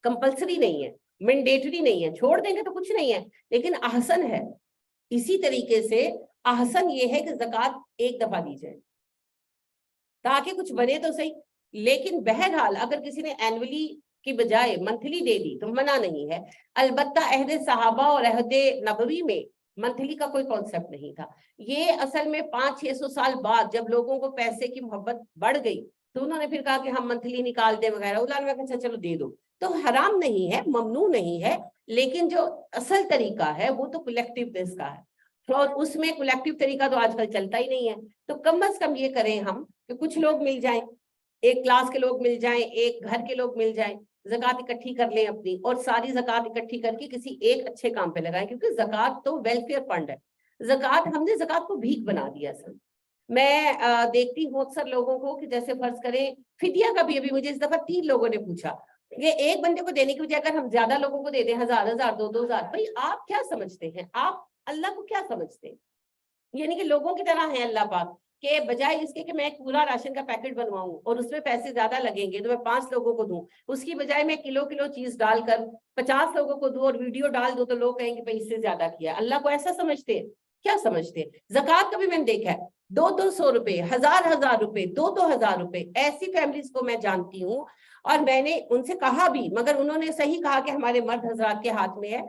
[SPEAKER 1] کمپلسری نہیں ہے, مینڈیٹری نہیں ہے. چھوڑ دیں گے تو کچھ نہیں ہے, لیکن احسن ہے. اسی طریقے سے احسن یہ ہے کہ زکوٰۃ ایک دفعہ دی جائے تاکہ کچھ بنے تو صحیح. لیکن بہرحال اگر کسی نے اینولی کی بجائے منتھلی دے دی تو منع نہیں ہے. البتہ عہد صحابہ اور عہد نبوی میں منتھلی کا کوئی کانسیپٹ نہیں تھا. یہ اصل میں 500-600 سال بعد جب لوگوں کو پیسے کی محبت بڑھ گئی تو انہوں نے پھر کہا کہ ہم منتھلی نکال دیں وغیرہ. اللہ نے کہا چلو دے دو. تو حرام نہیں ہے, ممنوع نہیں ہے, لیکن جو اصل طریقہ ہے وہ تو کلیکٹیو دس کا ہے, اور اس میں کلیکٹیو طریقہ تو آج کل چلتا ہی نہیں ہے. تو کم از کم یہ کریں ہم کہ کچھ لوگ مل جائیں, ایک کلاس کے لوگ مل جائیں, ایک گھر کے لوگ مل جائیں, زکوٰۃ اکٹھی کر لیں اپنی, اور ساری زکوٰۃ اکٹھی کر کے کسی ایک اچھے کام پہ لگائیں. کیونکہ زکوٰۃ تو ویلفیئر فنڈ ہے. زکوٰۃ ہم نے زکوٰۃ کو بھیک بنا دیا. اصل میں دیکھتی ہوں اکثر لوگوں کو کہ جیسے فرض کریں فدیہ کا بھی ابھی مجھے اس دفعہ 3 لوگوں نے پوچھا کہ ایک بندے کو دینے کی بجائے اگر ہم زیادہ لوگوں کو دے دیں 1000 2000 بھائی آپ کیا سمجھتے ہیں, آپ اللہ کو کیا سمجھتے ہیں؟ یعنی کہ لوگوں کی طرح ہیں اللہ پاک کہ بجائے اس کے کہ میں ایک پورا راشن کا پیکٹ بنواؤں اور اس میں پیسے زیادہ لگیں گے تو میں 5 لوگوں کو دوں, اس کی بجائے میں کلو چیز ڈال کر 50 لوگوں کو دوں اور ویڈیو ڈال دوں تو لوگ کہیں گے بھائی اس سے زیادہ کیا. اللہ کو ایسا سمجھتے ہیں؟ کیا سمجھتے ہیں؟ زکوٰۃ کا بھی میں نے دیکھا ہے 200 روپے, 1000 روپے, 2000 روپے, ایسی فیملیز کو میں جانتی ہوں. اور میں نے ان سے کہا بھی, مگر انہوں نے صحیح کہا کہ ہمارے مرد حضرات کے ہاتھ میں ہے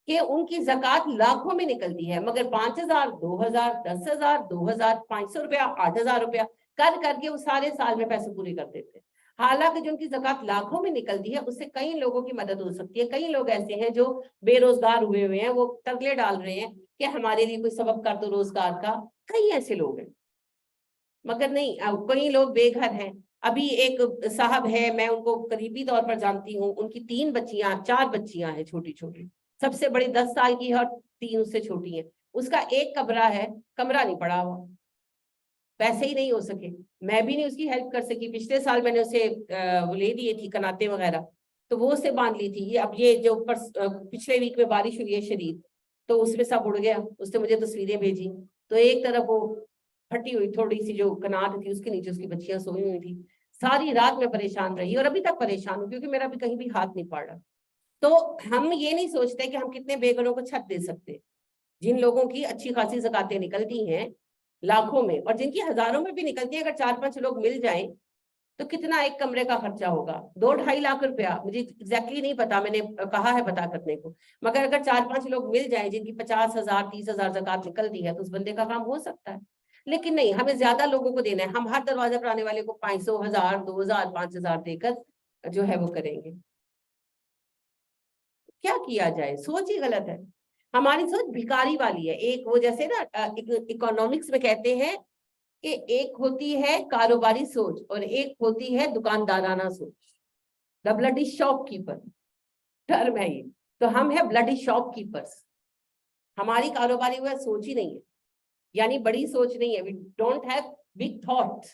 [SPEAKER 1] کہ ان کی زکوٰۃ لاکھوں میں نکلتی ہے, مگر 5000 2000 10,000 2500 روپیہ 8000 روپیہ کر کے وہ سارے سال میں پیسے پورے کر دیتے ہیں. حالانکہ جو ان کی زکوٰۃ لاکھوں میں نکلتی ہے اس سے کئی لوگوں کی مدد ہو سکتی ہے. کئی لوگ ایسے ہیں جو بے روزگار ہوئے ہیں, وہ ترلے ڈال رہے ہیں کہ ہمارے لیے کوئی سبب کر دو روزگار کا. کئی ایسے لوگ ہیں, مگر نہیں, کئی لوگ بے گھر ہیں. ابھی ایک صاحب ہے, میں ان کو قریبی طور پر جانتی ہوں, ان کی 3 بچیاں 4 بچیاں ہیں چھوٹی چھوٹی, سب سے بڑی 10 سال کی ہے اور 3 اس سے چھوٹی ہیں. اس کا ایک کمرہ ہے, کمرہ نہیں پڑا ہوا, پیسے ہی نہیں ہو سکے. میں بھی نہیں اس کی ہیلپ کر سکی. پچھلے سال میں نے اسے وہ لے دیے تھی کناتے وغیرہ, تو وہ اسے باندھ لی تھی. اب یہ جو پچھلے ویک میں بارش ہوئی ہے شدید, تو اس میں سب اڑ گیا. اس نے مجھے تصویریں بھیجی, تو ایک طرف وہ پھٹی ہوئی تھوڑی سی جو کنات تھی اس کے نیچے اس کی بچیاں سوئی ہوئی تھی. ساری رات میں پریشان رہی اور ابھی تک پریشان ہوں کیونکہ میرا بھی کہیں بھی ہاتھ نہیں پڑ رہا. تو ہم یہ نہیں سوچتے کہ ہم کتنے بے گھروں کو چھت دے سکتے. جن لوگوں کی اچھی خاصی زکاتیں نکلتی ہیں لاکھوں میں, اور جن کی ہزاروں میں بھی نکلتی ہیں, اگر 4-5 لوگ مل جائیں تو کتنا ایک کمرے کا خرچہ ہوگا؟ 2-2.5 لاکھ روپیہ. مجھے ایگزیکٹلی نہیں پتا, میں نے کہا ہے پتا کرنے کو, مگر اگر 4-5 لوگ مل جائیں جن کی 50,000 30,000 زکات نکلتی ہے تو اس بندے کا کام ہو سکتا ہے. لیکن نہیں, ہمیں زیادہ لوگوں کو دینا ہے. ہم ہر دروازے پر آنے والے کو 500 1000 2000 5000 دے کر جو ہے وہ کریں گے. کیا کیا جائے؟ سوچ ہی غلط ہے. ہماری سوچ بھکاری والی ہے. ایک وہ جیسے نا اکنامکس میں کہتے ہیں کہ ایک ہوتی ہے کاروباری سوچ اور ایک ہوتی ہے دکاندارانہ سوچ. دا بلڈی شاپ کیپر ٹرم ہے یہ. تو ہم ہے بلڈی شاپ کیپرز. ہماری کاروباری وہ سوچ ہی نہیں ہے, یعنی بڑی سوچ نہیں ہے. We don't have big thought.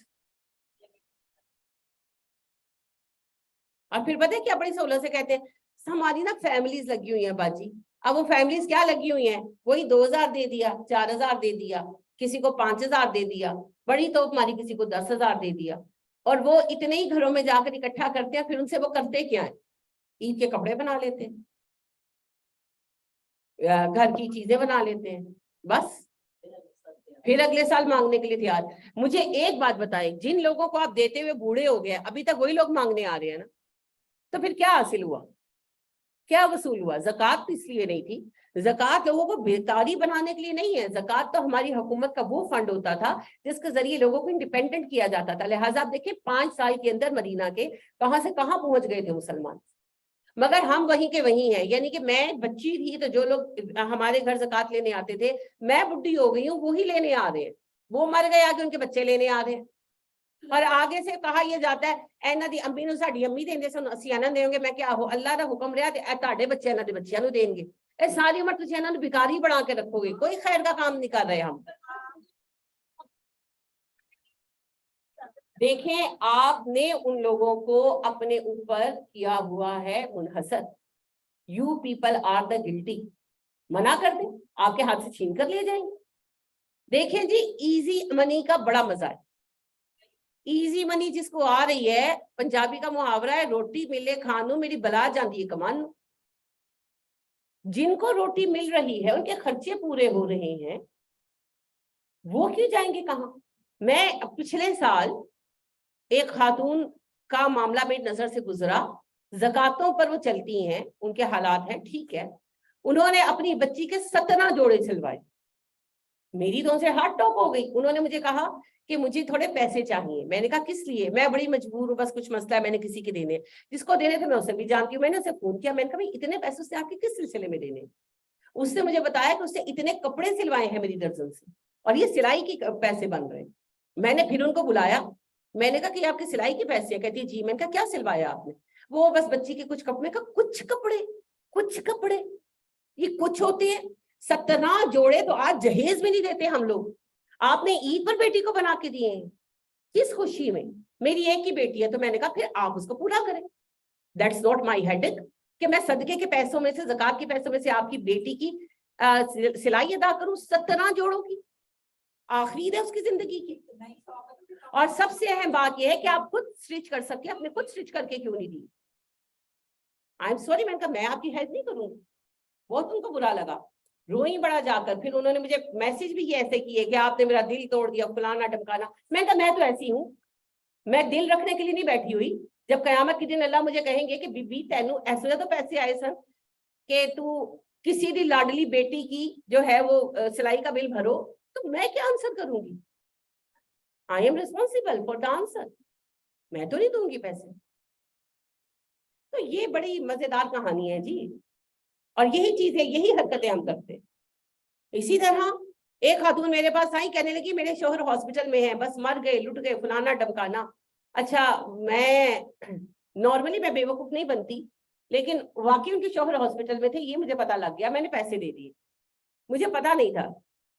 [SPEAKER 1] اور پھر پتہ ہے کیا بڑی سہولت سے کہتے ہیں ہماری نا فیملیز لگی ہوئی ہیں باجی. اب وہ فیملیز کیا لگی ہوئی ہیں, وہی 2000 دے دیا, 4000 دے دیا, کسی کو 5000 دے دیا, بڑی تو ہماری کسی کو 10,000 دے دیا. اور وہ اتنے ہی گھروں میں جا کر اکٹھا کرتے ہیں. پھر ان سے وہ کرتے کیا ہیں؟ عید کے کپڑے بنا لیتے ہیں, گھر کی چیزیں بنا لیتے ہیں, بس پھر اگلے سال مانگنے کے لیے تیار. مجھے ایک بات بتائیں, جن لوگوں کو آپ دیتے ہوئے بوڑھے ہو گئے ابھی تک وہی لوگ مانگنے آ رہے ہیں نا, تو پھر کیا حاصل ہوا, کیا وصول ہوا؟ زکوٰۃ اس لیے نہیں تھی. زکوٰۃ لوگوں کو بےکاری بنانے کے لیے نہیں ہے. زکوٰۃ تو ہماری حکومت کا وہ فنڈ ہوتا تھا جس کے ذریعے لوگوں کو انڈیپینڈنٹ کیا جاتا تھا. لہٰذا آپ دیکھیں 5 سال کے اندر مدینہ کے کہاں سے کہاں پہنچ گئے تھے مسلمان, مگر ہم وہیں کے وہیں ہیں. یعنی کہ میں بچی تھی تو جو لوگ ہمارے گھر زکوٰۃ لینے آتے تھے, میں بڈھی ہو گئی ہوں, وہی لینے آ رہے ہیں. وہ مر گئے آگے ان کے بچے لینے آ رہے ہیں. اور آگے سے کہا یہ جاتا ہے اینا دی امی نو ساڈی امی دیں سن اسی اینا دیں گے. میں کیا ہو اللہ کا حکم رہا تے تہاڈے بچے انہاں دے بچیاں نو دیں گے. اے ساری عمر تسی انہاں نو بھکاری بنا کے رکھو گے, کوئی خیر کا کام نہیں کر رہے ہم. دیکھیں آپ نے ان لوگوں کو اپنے اوپر کیا ہوا ہے منحصر. یو پیپل آر دا گلٹی. منع کر دیں, آپ کے ہاتھ سے چھین کر لے جائیں گے. دیکھیں جی ایزی منی کا بڑا مزہ ہے. ایزی منی جس کو آ رہی ہے, پنجابی کا محاورہ ہے روٹی ملے کھانو میری بلا جاندی ہے کمانو. جن کو روٹی مل رہی ہے ان کے خرچے پورے ہو رہے ہیں, وہ کیوں جائیں گے کہاں؟ میں پچھلے سال ایک خاتون کا معاملہ میری نظر سے گزرا, زکاتوں پر وہ چلتی ہیں, ان کے حالات ہیں ٹھیک ہے. انہوں نے اپنی بچی کے 17 جوڑے سلوائے. میری تو ان سے ہارٹ ٹاپ ہو گئی. انہوں نے مجھے کہا کہ مجھے تھوڑے پیسے چاہیے. میں نے کہا کس لیے؟ میں بڑی مجبور ہوں, بس کچھ مسئلہ ہے, میں نے کسی کے دینے, جس کو دینے تھے میں اسے بھی جانتی ہوں. میں نے اسے فون کیا, میں نے کہا اتنے پیسے سے آپ کے کس سلسلے میں دینے؟ اس نے مجھے بتایا کہ اس نے اتنے کپڑے سلوائے ہیں میری درزن سے اور یہ سلائی کے پیسے بن رہے ہیں. میں نے پھر ان کو بلایا, میں نے کہا کہ آپ کی سلائی کے پیسے ہیں؟ کہتی ہے جی. میں نے کہا کیا سلوایا آپ نے؟ وہ بس بچی کے کچھ کپڑے. کا کچھ کپڑے یہ کچھ ہوتے ہیں. 17 جوڑے تو آج جہیز میں نہیں دیتے ہم لوگ. آپ نے عید پر بیٹی کو بنا کے دیے ہیں, کس خوشی میں؟ میری ایک ہی بیٹی ہے, تو میں نے کہا پھر آپ اس کو پورا کریں. دیٹس ناٹ مائی ہیڈک کہ میں صدقے کے پیسوں میں سے, زکات کے پیسوں میں سے آپ کی بیٹی کی سلائی ادا کروں 17 جوڑوں کی, آخری ہے اس کی زندگی کی. اور سب سے اہم بات یہ ہے کہ آپ خود سٹچ کر سکتے ہیں, آپ نے خود سٹچ کر کے کیوں نہیں دی؟ آئی ایم سوری, میں نے کہا میں آپ کی ہیلپ نہیں کروں گی. بہت ان کو برا لگا, روئی بڑا جا کر. پھر انہوں نے مجھے میسج بھی ایسے کیے کہ آپ نے میرا دل توڑ دیا, فلانا ڈمکانا. میں نے کہا میں تو ایسی ہوں, میں دل رکھنے کے لیے نہیں بیٹھی ہوئی. جب قیامت کے دن اللہ مجھے کہیں گے کہ بی بی تینوں ایسے تو پیسے آئے سن کہ تو کسی بھی لاڈلی بیٹی کی جو ہے وہ سلائی کا بل بھرو, تو میں کیا آنسر کروں گی؟ I am responsible for the answer, میں تو نہیں دوں گی پیسے. تو یہ بڑی مزیدار کہانی ہے جی, اور یہی چیزیں, یہی حرکتیں ہم کرتے. اسی طرح ایک خاتون میرے پاس آئی, کہنے لگی میرے شوہر ہاسپٹل میں ہیں, بس مر گئے, لٹ گئے, فلانا ڈمکانا. اچھا, میں نارملی میں بے وقوف نہیں بنتی, لیکن واقعی ان کے شوہر ہاسپٹل میں تھے, یہ مجھے پتا لگ گیا. میں نے پیسے دے دیے, مجھے پتا نہیں تھا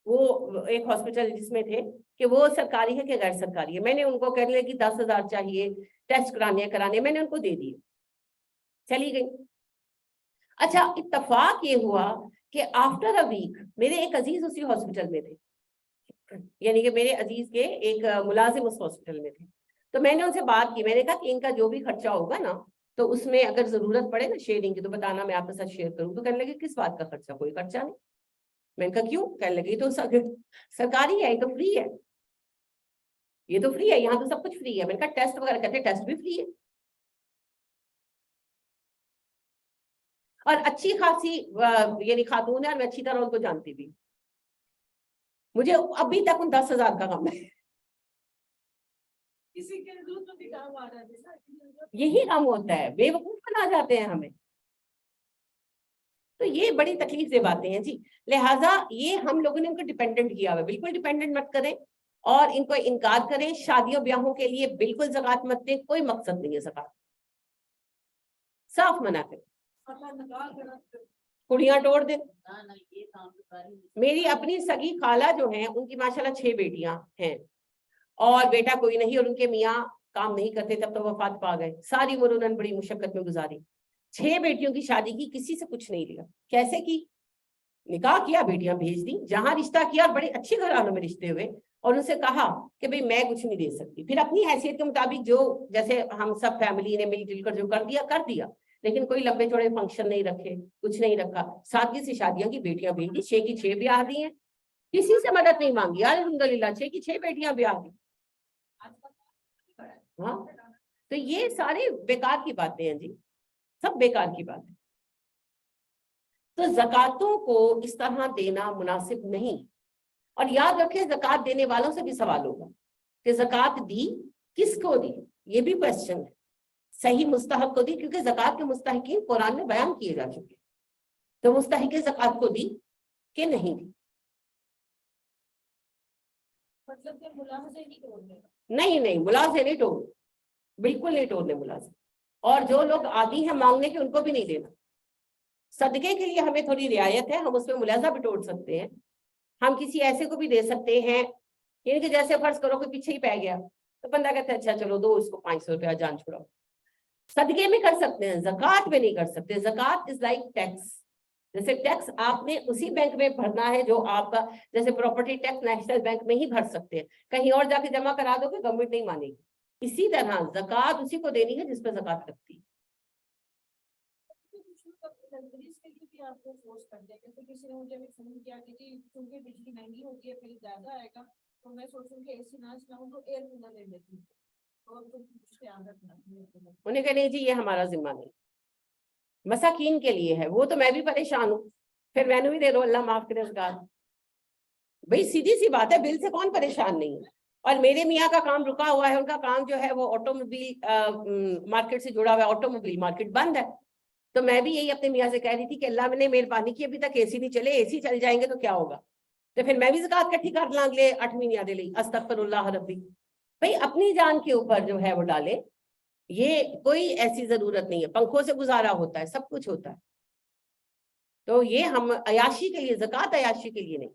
[SPEAKER 1] وہ ایک ہاسپٹل جس میں تھے کہ وہ سرکاری ہے کہ غیر سرکاری ہے. میں نے ان کو کہنے لگی 10,000 چاہیے ٹیسٹ کرانے, میں نے ان کو دے دیے, چلی گئی. اچھا, اتفاق یہ ہوا کہ آفٹر اے ویک میرے ایک عزیز اسی ہاسپٹل میں تھے, یعنی کہ میرے عزیز کے ایک ملازم اس ہاسپٹل میں تھے. تو میں نے ان سے بات کی, میں نے کہا کہ ان کا جو بھی خرچہ ہوگا نا, تو اس میں اگر ضرورت پڑے نا شیئرنگ کی تو بتانا, میں آپ کے ساتھ شیئر کروں. تو کہنے لگے کس بات کا خرچہ؟ کوئی خرچہ نہیں. میں نے کہا کیوں؟ کہنے لگی تو سرکاری ہے, یہ تو فری ہے, یہ تو فری ہے, یہاں تو سب کچھ فری ہے. میں نے کہا ٹیسٹ وغیرہ کہتے ٹیسٹ بھی فری ہے. اور اچھی خاصی یعنی خاتون ہے, اور میں اچھی طرح ان کو جانتی بھی. مجھے ابھی تک ان 10,000 کا غم ہے. یہی کام ہوتا ہے, بے وقوف بنا جاتے ہیں ہمیں. تو یہ بڑی تکلیف سے باتیں ہیں جی. لہٰذا یہ ہم لوگوں نے ان کو ڈیپینڈنٹ کیا ہوا, بالکل ڈیپینڈنٹ مت کریں, اور ان کو انکار کریں. شادیوں بیاہوں کے لیے بالکل زکات مت دیں, کوئی مقصد نہیں ہے زکات, صاف منع کریں. کڑیاں توڑ دیں. میری اپنی سگی خالہ جو ہیں, ان کی ماشاءاللہ 6 بیٹیاں ہیں, اور بیٹا کوئی نہیں, اور ان کے میاں کام نہیں کرتے, تب تو وفات پا گئے. ساری عمر انہوں نے بڑی مشقت میں گزاری. 6 بیٹیوں کی شادی کی, کسی سے کچھ نہیں لیا. کیسے کی؟ نکاح کیا, بیٹیاں بھیج دی, جہاں رشتہ کیا, بڑے اچھے گھرانوں میں رشتے ہوئے, اور ان سے کہا کہ بھئی میں کچھ نہیں دے سکتی. پھر اپنی حیثیت کے مطابق جو جیسے ہم سب فیملی نے مل جل کر جو کر دیا, لیکن کوئی لمبے چوڑے فنکشن نہیں رکھے, کچھ نہیں رکھا. سادگی سے شادیاں کی, بیٹیاں بھیج دی, 6 کی 6 بیاہ دی ہیں, کسی سے مدد نہیں مانگی. الحمدللہ 6 کی 6 بیٹیاں بیاہ دی. ہاں, تو یہ سارے بیکار کی باتیں ہیں جی, سب بیکار کی بات ہے. تو زکاتوں کو اس طرح دینا مناسب نہیں. اور یاد رکھیں, زکات دینے والوں سے بھی سوال ہوگا کہ زکات دی کس کو دی, یہ بھی کوشچن ہے. صحیح مستحق کو دی, کیونکہ زکات کے مستحقین قرآن میں بیان کیے جا چکے. تو مستحق زکات کو دی کہ نہیں دی؟
[SPEAKER 2] مطلب کہ ملاحظے نہیں توڑنے.
[SPEAKER 1] نہیں, ملازے نہیں توڑ, بالکل نہیں توڑنے ملازے. اور جو لوگ عادی ہیں مانگنے کے, ان کو بھی نہیں دینا. صدقے کے لیے ہمیں تھوڑی رعایت ہے, ہم اس میں ملاحظہ بھی توڑ سکتے ہیں. ہم کسی ایسے کو بھی دے سکتے ہیں, یعنی کہ جیسے فرض کرو کہ پیچھے ہی پہ گیا, تو بندہ کہتا ہے اچھا چلو دو اس کو 500 روپیہ جان چھڑاؤ. صدقے میں کر سکتے ہیں, زکات میں نہیں کر سکتے. زکات از لائک ٹیکس. جیسے ٹیکس آپ نے اسی بینک میں بھرنا ہے جو آپ کا, جیسے پراپرٹی ٹیکس نیشنل بینک میں ہی بھر سکتے ہیں, کہیں اور جا کے جمع کرا دو کہ گورنمنٹ نہیں مانے گی. اسی طرح زکات اسی کو دینی ہے جس پہ زکات لگتی ہے.
[SPEAKER 2] آپ کو فورس کر دیں, جیسے کسی نے مجھے فون کیا کہ جی کیونکہ بجلی مہنگی ہوتی ہے, پھر زیادہ آئے گا, تو میں سوچوں کہ اے سی نہ چلاؤں تو ایئر کولر لے لیتی ہوں. اور تو خیال رکھنا,
[SPEAKER 1] انہیں کہنے جی یہ ہمارا ذمہ نہیں, مساکین کے لیے ہے. وہ تو میں بھی پریشان ہوں, پھر میں نے بھی دے دو, اللہ معاف کرے زکات. بھئی سیدھی سی بات ہے, بل سے کون پریشان نہیں ہے. اور میرے میاں کا کام رکا ہوا ہے, ان کا کام جو ہے وہ آٹو موبائل مارکیٹ سے جڑا ہوا ہے, آٹو موبائل مارکیٹ بند ہے. تو میں بھی یہی اپنے میاں سے کہہ رہی تھی کہ اللہ میں نے مہربانی کی, ابھی تک اے سی نہیں چلے, اے سی چل جائیں گے تو کیا ہوگا. تو پھر میں بھی زکات کٹھی کر لانگ لے 8 مہینے دے لی, استغفر اللہ ربی. بھئی اپنی جان کے اوپر جو ہے وہ ڈالے, یہ کوئی ایسی ضرورت نہیں ہے. پنکھوں سے گزارا ہوتا ہے, سب کچھ ہوتا ہے. تو یہ ہم عیاشی کے لیے, زکات عیاشی کے لیے نہیں.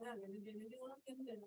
[SPEAKER 3] ਹੈਗੇ ਨੇ ਦੇਣੇ ਤੇ ਉਹਨਾਂ ਕਿਉਂ ਦੇਣਾ।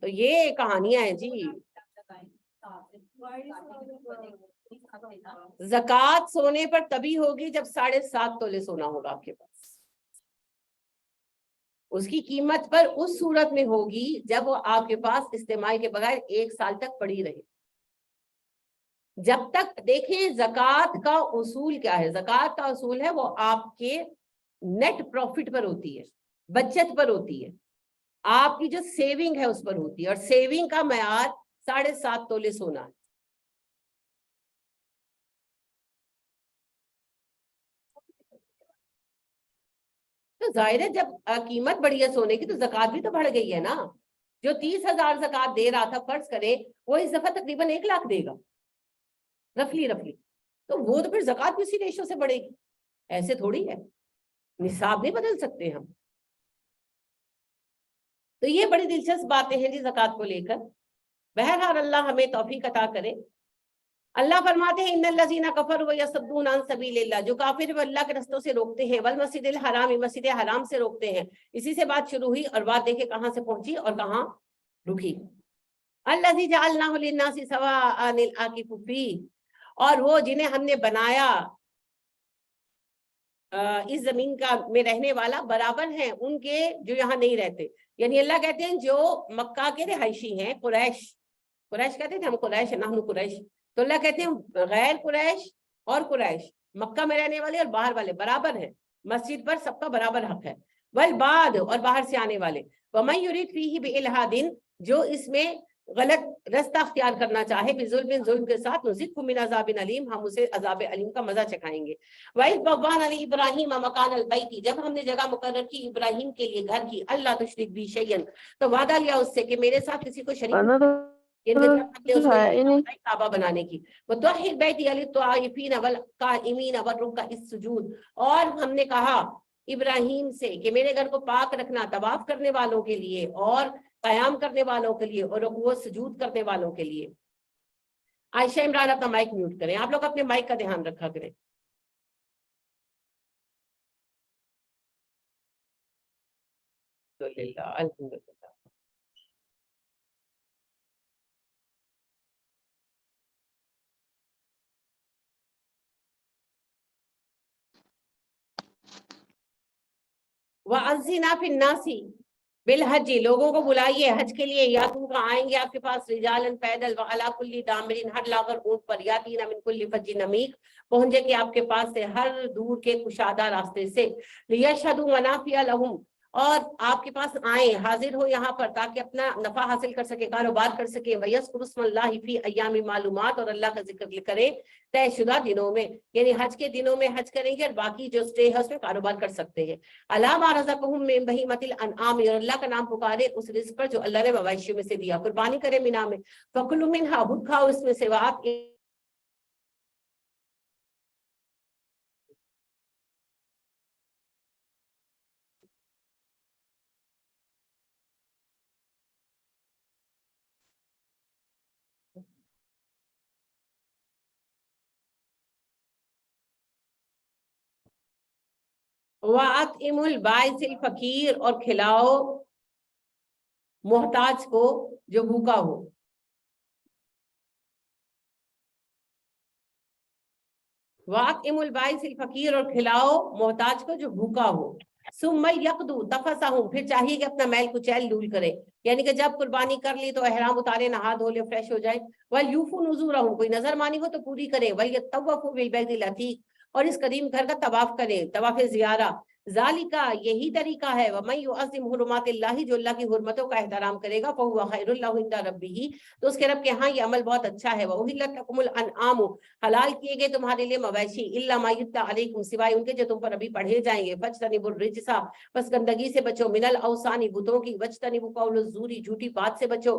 [SPEAKER 1] تو یہ کہانیاں ہیں جی. زکوٰۃ سونے پر تبھی ہوگی جب 7.5 تولے سونا ہوگا آپ کے پاس. اس کی قیمت پر اس صورت میں ہوگی جب وہ آپ کے پاس استعمال کے بغیر 1 سال تک پڑی رہے. جب تک دیکھیں زکوٰۃ کا اصول کیا ہے. زکوٰۃ کا اصول ہے وہ آپ کے نیٹ پروفٹ پر ہوتی ہے, بچت پر ہوتی ہے, آپ کی جو سیونگ ہے اس پر ہوتی ہے, اور سیونگ کا معیار 7.5 تولے سونا ہے. تو ظاہر ہے جب قیمت بڑھی ہے سونے کی تو زکوٰۃ بھی تو بڑھ گئی ہے نا. جو 30,000 زکوٰۃ دے رہا تھا فرض کرے وہ اس دفعہ تقریباً 1 لاکھ دے گا رفلی. تو وہ تو پھر زکوٰۃ بھی اسی ریشو سے بڑھے گی. ایسے تھوڑی ہے, نصاب نہیں بدل سکتے ہم. تو یہ بڑی دلچسپ باتیں ہیں جی زکوٰۃ کو لے کر. بہرحال اللہ ہمیں توفیق عطا کرے. اللہ فرماتے ہیں ان الذین کفروا ویصدون عن سبیل اللہ, جو کافر وہ اللہ کے رستوں سے روکتے ہیں, والمسجد الحرام, مسجد حرام سے روکتے ہیں. اسی سے بات شروع ہوئی اور بات دیکھیں کہاں سے پہنچی اور کہاں رکی. الذی جعلناہ للناس سواء العاکف فیہ, اور وہ جنہیں ہم نے بنایا اس زمین کا میں رہنے والا برابر ہیں ان کے جو یہاں نہیں رہتے. یعنی اللہ کہتے ہیں جو مکہ کے رہائشی ہیں, قریش کہتے تھے ہم قریش نحن قریش, تو اللہ کہتے ہیں غیر قریش اور قریش, مکہ میں رہنے والے اور باہر والے برابر ہیں, مسجد پر سب کا برابر حق ہے. والبعد, اور باہر سے آنے والے. ومن یرید فیہ بإلحاد, جو اس میں غلط رستہ اختیار کرنا چاہے, بظلم, ظلم کے ساتھ, نذقہ من عذاب علیم, ہم اسے عذاب علیم کا مزہ چکھائیں گے. وَإِذْ بَوَّأْنَا لِإِبْرَاهِيمَ مَكَانَ الْبَيْتِ, جب ہم نے جگہ مقرر کی ابراہیم کے لیے گھر کی, اللہ تشرک بی شیئا, تو وعدہ لیا اس سے کہ میرے ساتھ کسی کو شریک کعبہ بنانے کی. وَطَهِّرْ بَيْتِيَ لِلطَّائِفِينَ وَالْقَائِمِينَ وَالرُّكَّعِ السُّجُودِ, اور ہم نے کہا ابراہیم سے کہ میرے گھر کو پاک رکھنا طواف کرنے والوں کے لیے اور قیام کرنے والوں کے لیے اور رکوع سجود کرنے والوں کے لیے. عائشہ عمران اپنا مائک میوٹ کریں, آپ لوگ اپنے مائک کا دھیان رکھا کریں. الحمدللہ. وَأَذِّنَا فِي النَّاسِ بالحج, لوگوں کو بلائیے حج کے لیے. یا تم کا آئیں گے آپ کے پاس رجالن پیدل, وعلی کل ضامر, ہر لاغر اونٹ پر, یاتین من کل فج عمیق, پہنچے کہ آپ کے پاس سے ہر دور کے کشادہ راستے سے. لیشہدوا منافع لہم, اور آپ کے پاس آئیں, حاضر ہو یہاں پر تاکہ اپنا نفع حاصل کر سکے, کاروبار کر سکے. وَيَذْكُرُوا اسْمَ اللَّهِ فِي أَيَّامٍ معلومات, اور اللہ کا ذکر کرے طے شدہ دنوں میں, یعنی حج کے دنوں میں حج کریں گے اور باقی جو سٹے ہے اس میں کاروبار کر سکتے ہیں. عَلَىٰ مَا رَزَقَهُم مِّن بَهِیمَةِ الْأَنْعَامِ, اور اللہ کا نام پکارے اس رزق پر جو اللہ نے مویشیوں میں سے دیا. قربانی کرے مینا میں. فَكُلُوا مِنْهَا, بھوک کھاؤ اس میں سے. وَأَطْعِمُوا الْبَائِسَ الْفَقِيرَ, اور کھلاؤ محتاج کو جو بھوکا ہو. وَأَطْعِمُوا الْبَائِسَ الْفَقِيرَ, اور کھلاؤ محتاج کو جو بھوکا ہو. ثُمَّ يَقْضُوا تَفَثَهُمْ, پھر چاہیے کہ اپنا میل کچیل دور کرے, یعنی کہ جب قربانی کر لی تو احرام اتارے, نہا دھو لے, فریش ہو جائے. وَلْيُوفُوا نُذُورَهُمْ, کوئی نظر مانی ہو تو پوری کرے. وَلْيَطَّوَّفُوا بِالْبَيْتِ الْعَتِيقِ, اور اس قدیم گھر کا طواف کرے, طواف زیارہ. ذالکا, یہی طریقہ ہے. وَمَن يُعَظِّمْ حُرُمَاتِ اللَّهِ, جو اللہ کی حرمتوں کا احترام کرے گا, فَهُوَ خَيْرٌ لَهُ عِندَ رَبِّهِ, تو اس کے رب کے ہاں یہ عمل بہت اچھا ہے. وَأُحِلَّتْ لَكُمُ الْأَنْعَامُ, حلال کیے گئے تمہارے لیے مویشی, إِلَّا مَا يُتْلَىٰ عَلَيْكُمْ, سوائے ان کے جو تم پر ابھی پڑھے جائیں گے. فَاجْتَنِبُوا الرِّجْسَ, بس گندگی سے بچو. مِنَ الْأَوْثَانِ, بتوں کی. وَاجْتَنِبُوا قَوْلَ الزُّورِ, جھوٹی بات سے بچو.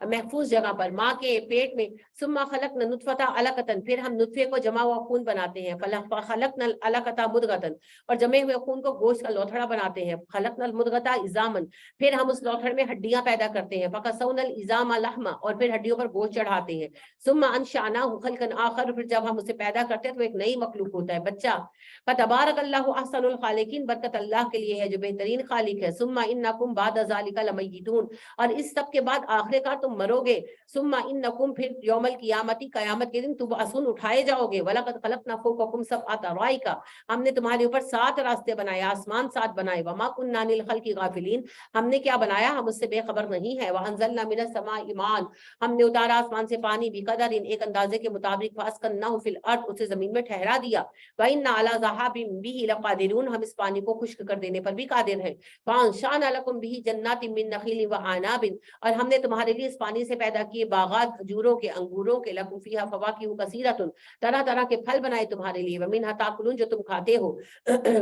[SPEAKER 1] محفوظ جگہ پر ماں کے پیٹ میں ثم خلقنا نطفۃ علقۃ پھر ہم نطفے کو جمع ہوا خون بناتے ہیں خلقنا العلقۃ مضغۃ اور جمے ہوئے خون کو گوشت کا لوتھڑا بناتے ہیں خلقنا المضغۃ عظاما پھر ہم اس لوتھڑے میں ہڈیاں پیدا کرتے ہیں فکسونا العظام لحما اور پھر ہڈیوں پر گوشت چڑھاتے ہیں ثم انشأناه خلقا آخر پھر جب ہم اسے پیدا کرتے ہیں تو ایک نئی مخلوق ہوتا ہے بچہ فتبارک اللہ احسن الخالقین برکت اللہ کے لیے ہے جو بہترین خالق ہے ثم انکم بعد ذلک لمیتون اور اس سب کے بعد آخر کار تم مرو گے ثم انکم پھر یوم القیامتی قیامت کے دن تبعثون اٹھائے جاؤ گے ولقد خلقنا فوقکم سبع طرائق ہم نے تمہارے اوپر 7 راستے بنائے آسمان 7 بنائے وما كنا عن الخلق غافلین ہم نے کیا بنایا ہم اس سے بے خبر نہیں ہے وانزلنا من السماء ماء ہم نے اتارا آسمان سے پانی بقدر ایک اندازے کے مطابق فاسکناه في الارض اسے زمین میں ٹھہرا دیا وإنا على ذهاب به لقادرون ہم اس پانی کو خشک کر دینے پر بھی قادر ہیں فانشأنا لكم به جنات من نخيل وعناب اور ہم نے تمہارے لیے اس پانی سے پیدا کیے باغات کھجوروں کے انگوروں کے لکم فیہا فواکہ کثیرۃ طرح طرح کے پھل بنائے تمہارے لیے ومنھا تاکلون جو تم کھاتے ہو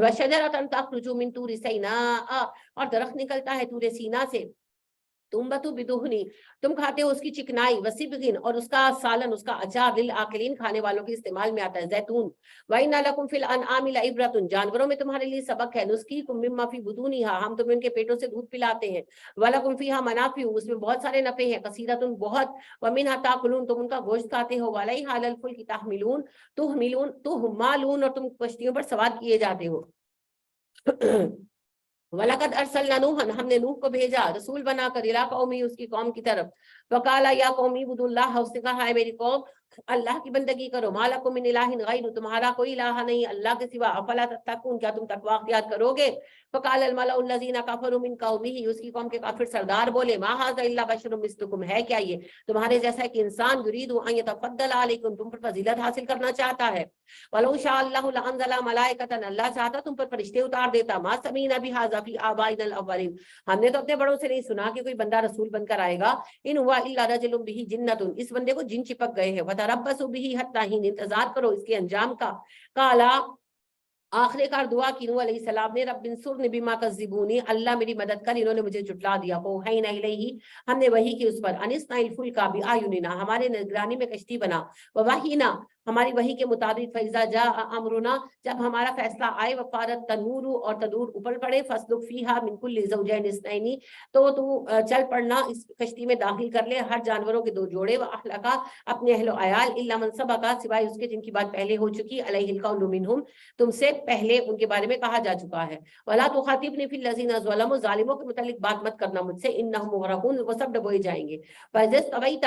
[SPEAKER 1] وشجرۃ تخرج من طور سیناء اور درخت نکلتا ہے طور سینا سے تم بتو بدہنی تم کھاتے ہو اس کی چکنائی وسبغن اور اس کا سالن اس کا اچار للآکلین کھانے والوں کے استعمال میں آتا ہے زیتون وَإِنَّ لَكُمْ فِي الْأَنْعَامِ لَعِبْرَةٌ جانوروں میں تمہارے لیے سبق ہے نُسْقِيكُم مِّمَّا فِي بُطُونِهَا ہم تمہیں ان کے پیٹوں سے دودھ پلاتے ہیں وَلَكُمْ فِيهَا مَنَافِعُ اس میں بہت سارے نفع ہیں کثیرۃ بہت وَمِنْهَا تَأْكُلُونَ تم ان کا گوشت کھاتے ہو وَعَلَيْهَا عَلَى الْفُلْكِ تُحْمَلُونَ اور تم کشتیوں پر سوار کیے جاتے ہو وَلَقَدْ أَرْسَلْنَا نُوحًا ہم نے نوح کو بھیجا رسول بنا کر إِلَىٰ قَوْمِهِ اس کی قوم کی طرف وَقَالَ يَا قَوْمِ اعْبُدُوا اللَّهَ اس نے کہا ہے میری قوم اللہ کی بندگی کرو مَا لَكُم مِّنْ إِلَٰهٍ غَيْرُهُ تمہارا کوئی الہ نہیں اللہ کے سوا أَفَلَا تَتَّقُونَ کیا تم تقوی اختیار کرو گے فَقَالَ الْمَلَأُ الَّذِينَ كَفَرُوا مِنْ قَوْمِهِ اس کی قوم کے کافر سردار بولے مَا هَٰذَا إِلَّا بَشَرٌ مِثْلُكُمْ ہے کیا یہ تمہارے جیسا ایک انسان يُرِيدُ أَن يَتَفَضَّلَ عَلَيْكُمْ تم پر فضیلت حاصل کرنا چاہتا ہے وَلَوْ شَاءَ اللَّهُ لَأَنزَلَ مَلَائِكَةً اللہ چاہتا تم پر فرشتے اتار دیتا مَا سَمِعْنَا بِهَٰذَا فِي آبَائِنَا الْأَوَّلِينَ ہم نے تو اپنے بڑوں سے نہیں سنا کہ کوئی بندہ رسول بن کر آئے گا ان ہوا الا رجل به جنۃ اس بندے کو جن چپک گئے ہیں وتربصوا به حتى حين انتظار کرو اس کے انجام کا قالا آخر کار دعا کی نوح علیہ السلام نے رب انصرنی بما کذبونی اللہ میری مدد کر انہوں نے مجھے جھٹلا دیا فوحینا الیہ ہم نے وحی کی اس پر انصنع الفلک بأعیننا ہمارے نگرانی میں کشتی بنا ووحینا ہماری وحی کے مطابق فیضا جا امرنا جب ہمارا فیصلہ آئے وفارت تنور اور تدور اوپر پڑے فسلک فیہا من کل زوجین اثنین تو چل پڑنا اس کشتی میں داخل کر لے ہر جانوروں کے 2 جوڑے واہلکا اپنے اہل و عیال الا من سبقا سوائے اس کے جن کی بات پہلے ہو چکی علیہ القول منہم تم سے پہلے ان کے بارے میں کہا جا چکا ہے ولا تخاطبنی فی الذین ظلموا ظالموں کے متعلق بات مت کرنا مجھ سے انہم مغرقون وہ سب ڈبوئے جائیں گے فاستویت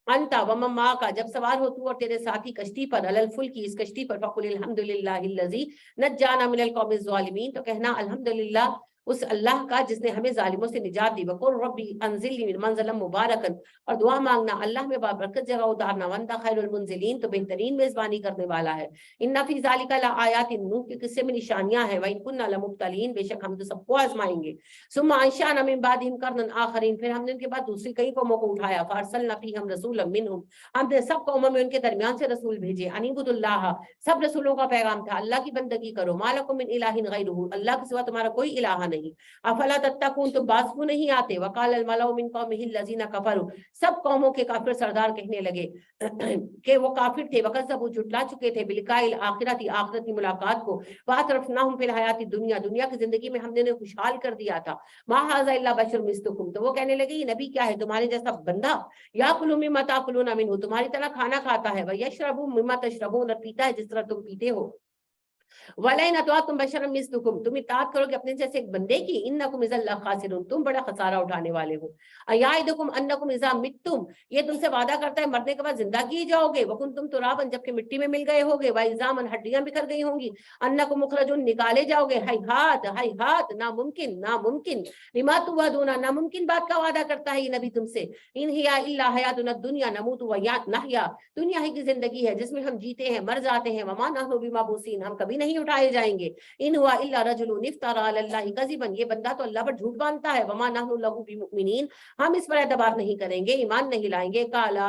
[SPEAKER 1] انت ومن معك جب سوار ہو تو اور تیرے ساتھی کشتی پر علی الفلک اس کشتی پر فقل الحمدللہ الذی نجانا من القوم الظالمین تو کہنا الحمدللہ اس اللہ کا جس نے ہمیں ظالموں سے نجات دی وقل ربی انزلنی من منزل مبارکا اور دعا مانگنا اللہ میں بابرکت جگہ اتارنا وانت خیر المنزلین تو بہترین میزبانی کرنے والا ہے ان فی ذلک لآیات نوح کے قصے میں نشانیاں ہیں وان کنا لمبتلین بے شک ہم تو سب کو آزمائیں گے ثم انشأنا من بعدهم قرنا آخرین پھر ہم نے ان کے بعد دوسری کئی قوموں کو اٹھایا فارسلنا فیہم رسولا منہم ہم نے سب قوموں میں ان کے درمیان سے رسول بھیجے ان اعبدوا اللہ سب رسولوں کا پیغام تھا اللہ کی بندگی کرو ما لکم من الہ غیرہ اللہ کے سوا تمہارا کوئی الہ نہیں افلا تتقون تم باز کو نہیں آتے وقال الملأ من قومه الذين كفروا سب قوموں کے کافر سردار کہنے لگے کہ وہ کافر تھے وکذبوا جھٹلا چکے تھے بلقاء الاخرۃ آخرت کی ملاقات کو واطرفناهم في الحیات الدنیا دنیا کی زندگی میں ہم نے انہیں خوشحال کر دیا تھا ما هذا الا بشر مثلكم تو وہ کہنے لگے یہ نبی کیا ہے تمہارے جیسا بندہ یاکل مما تاکلون منه تمہاری طرح کھانا کھاتا ہے ویشرب مما تشربون اور پیتا ہے جس طرح تم پیتے ہو وَلَئِنْ أَطَعْتُمْ بَشَرًا مِثْلَكُمْ تم اطاعت کرو گے اپنے جیسے ایک بندے کی إِنَّكُمْ إِذًا لَخَاسِرُونَ تم بڑا خسارہ اٹھانے والے ہو أَيَعِدُكُمْ أَنَّكُمْ إِذَا مِتُّمْ یہ تم سے وعدہ کرتا ہے مرنے کے بعد زندہ کیے جاؤ گے وَكُنْتُمْ تُرَابًا جبکہ مٹی میں مل گئے ہوگے وَعِظَامًا ہڈیاں بکھر گئی ہوں گی أَنَّكُمْ مُخْرَجُونَ نکالے جاؤ گے ہیہات ناممکن ناممکن لما توعدون ناممکن بات کا وعدہ کرتا ہے یہ نبی تم سے إِنْ هِيَ إِلَّا حَيَاتُنَا الدُّنْيَا نَمُوتُ وَنَحْيَا دنیا ہی کی زندگی ہے جس میں ہم جیتے ہیں مر جاتے ہیں وَمَا نَحْنُ بِمَبْعُوثِينَ ہم کبھی نہیں اٹھائے جائیں گے ان ہوا الا رجل افترى على الله كذبا یہ بندہ تو اللہ پر جھوٹ باندھتا ہے وما نحن له بمؤمنین ہم اس پر اعتبار نہیں کریں گے ایمان نہیں لائیں گے قالا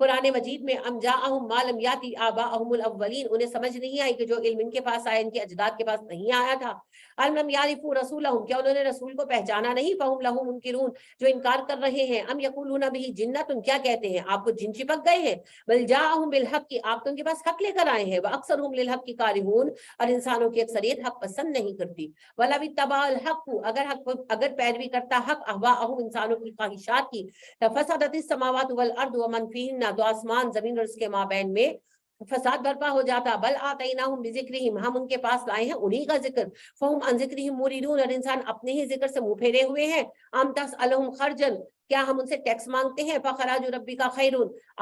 [SPEAKER 1] قرآن مجید میں ام جاءہم ما لم یاتی آباءہم الاولین، انہیں سمجھ نہیں آئی کہ جو علم ان کے پاس آیا ان کے اجداد کے پاس نہیں آیا تھا. ام لم یعرفوا رسولہم، کیا انہوں نے رسول کو پہچانا نہیں؟ فہم لہ منکرون، جو انکار کر رہے ہیں. ام یقولون بہ جنۃ، کیا کہتے ہیں آپ کو جن چپک گئے ہیں؟ بل جاءہم بالحق، آپ تو ان کے پاس حق لے کر آئے ہیں. واکثرہم للحق کارہون، اور انسانوں کی اکثریت حق پسند نہیں کرتی. ولو اتبع الحق، اگر پیروی کرتا حق اہواءہم، انسانوں کی خواہشات کی، فسدت السماوات والارض ومن فیہن، تو آسمان زمین اور اس کے مابین میں فساد برپا ہو جاتا. بل آتیناہم بذکرہم، ہم ان کے پاس لائے ہیں انہی کا ذکر. فہم عن ذکرہم موردون، اور انسان اپنے ہی ذکر سے منہ پھیرے ہوئے ہیں. ام تسألہم خرجا، کیا ہم ان سے ٹیکس مانگتے ہیں؟ فخراج ربک خیر،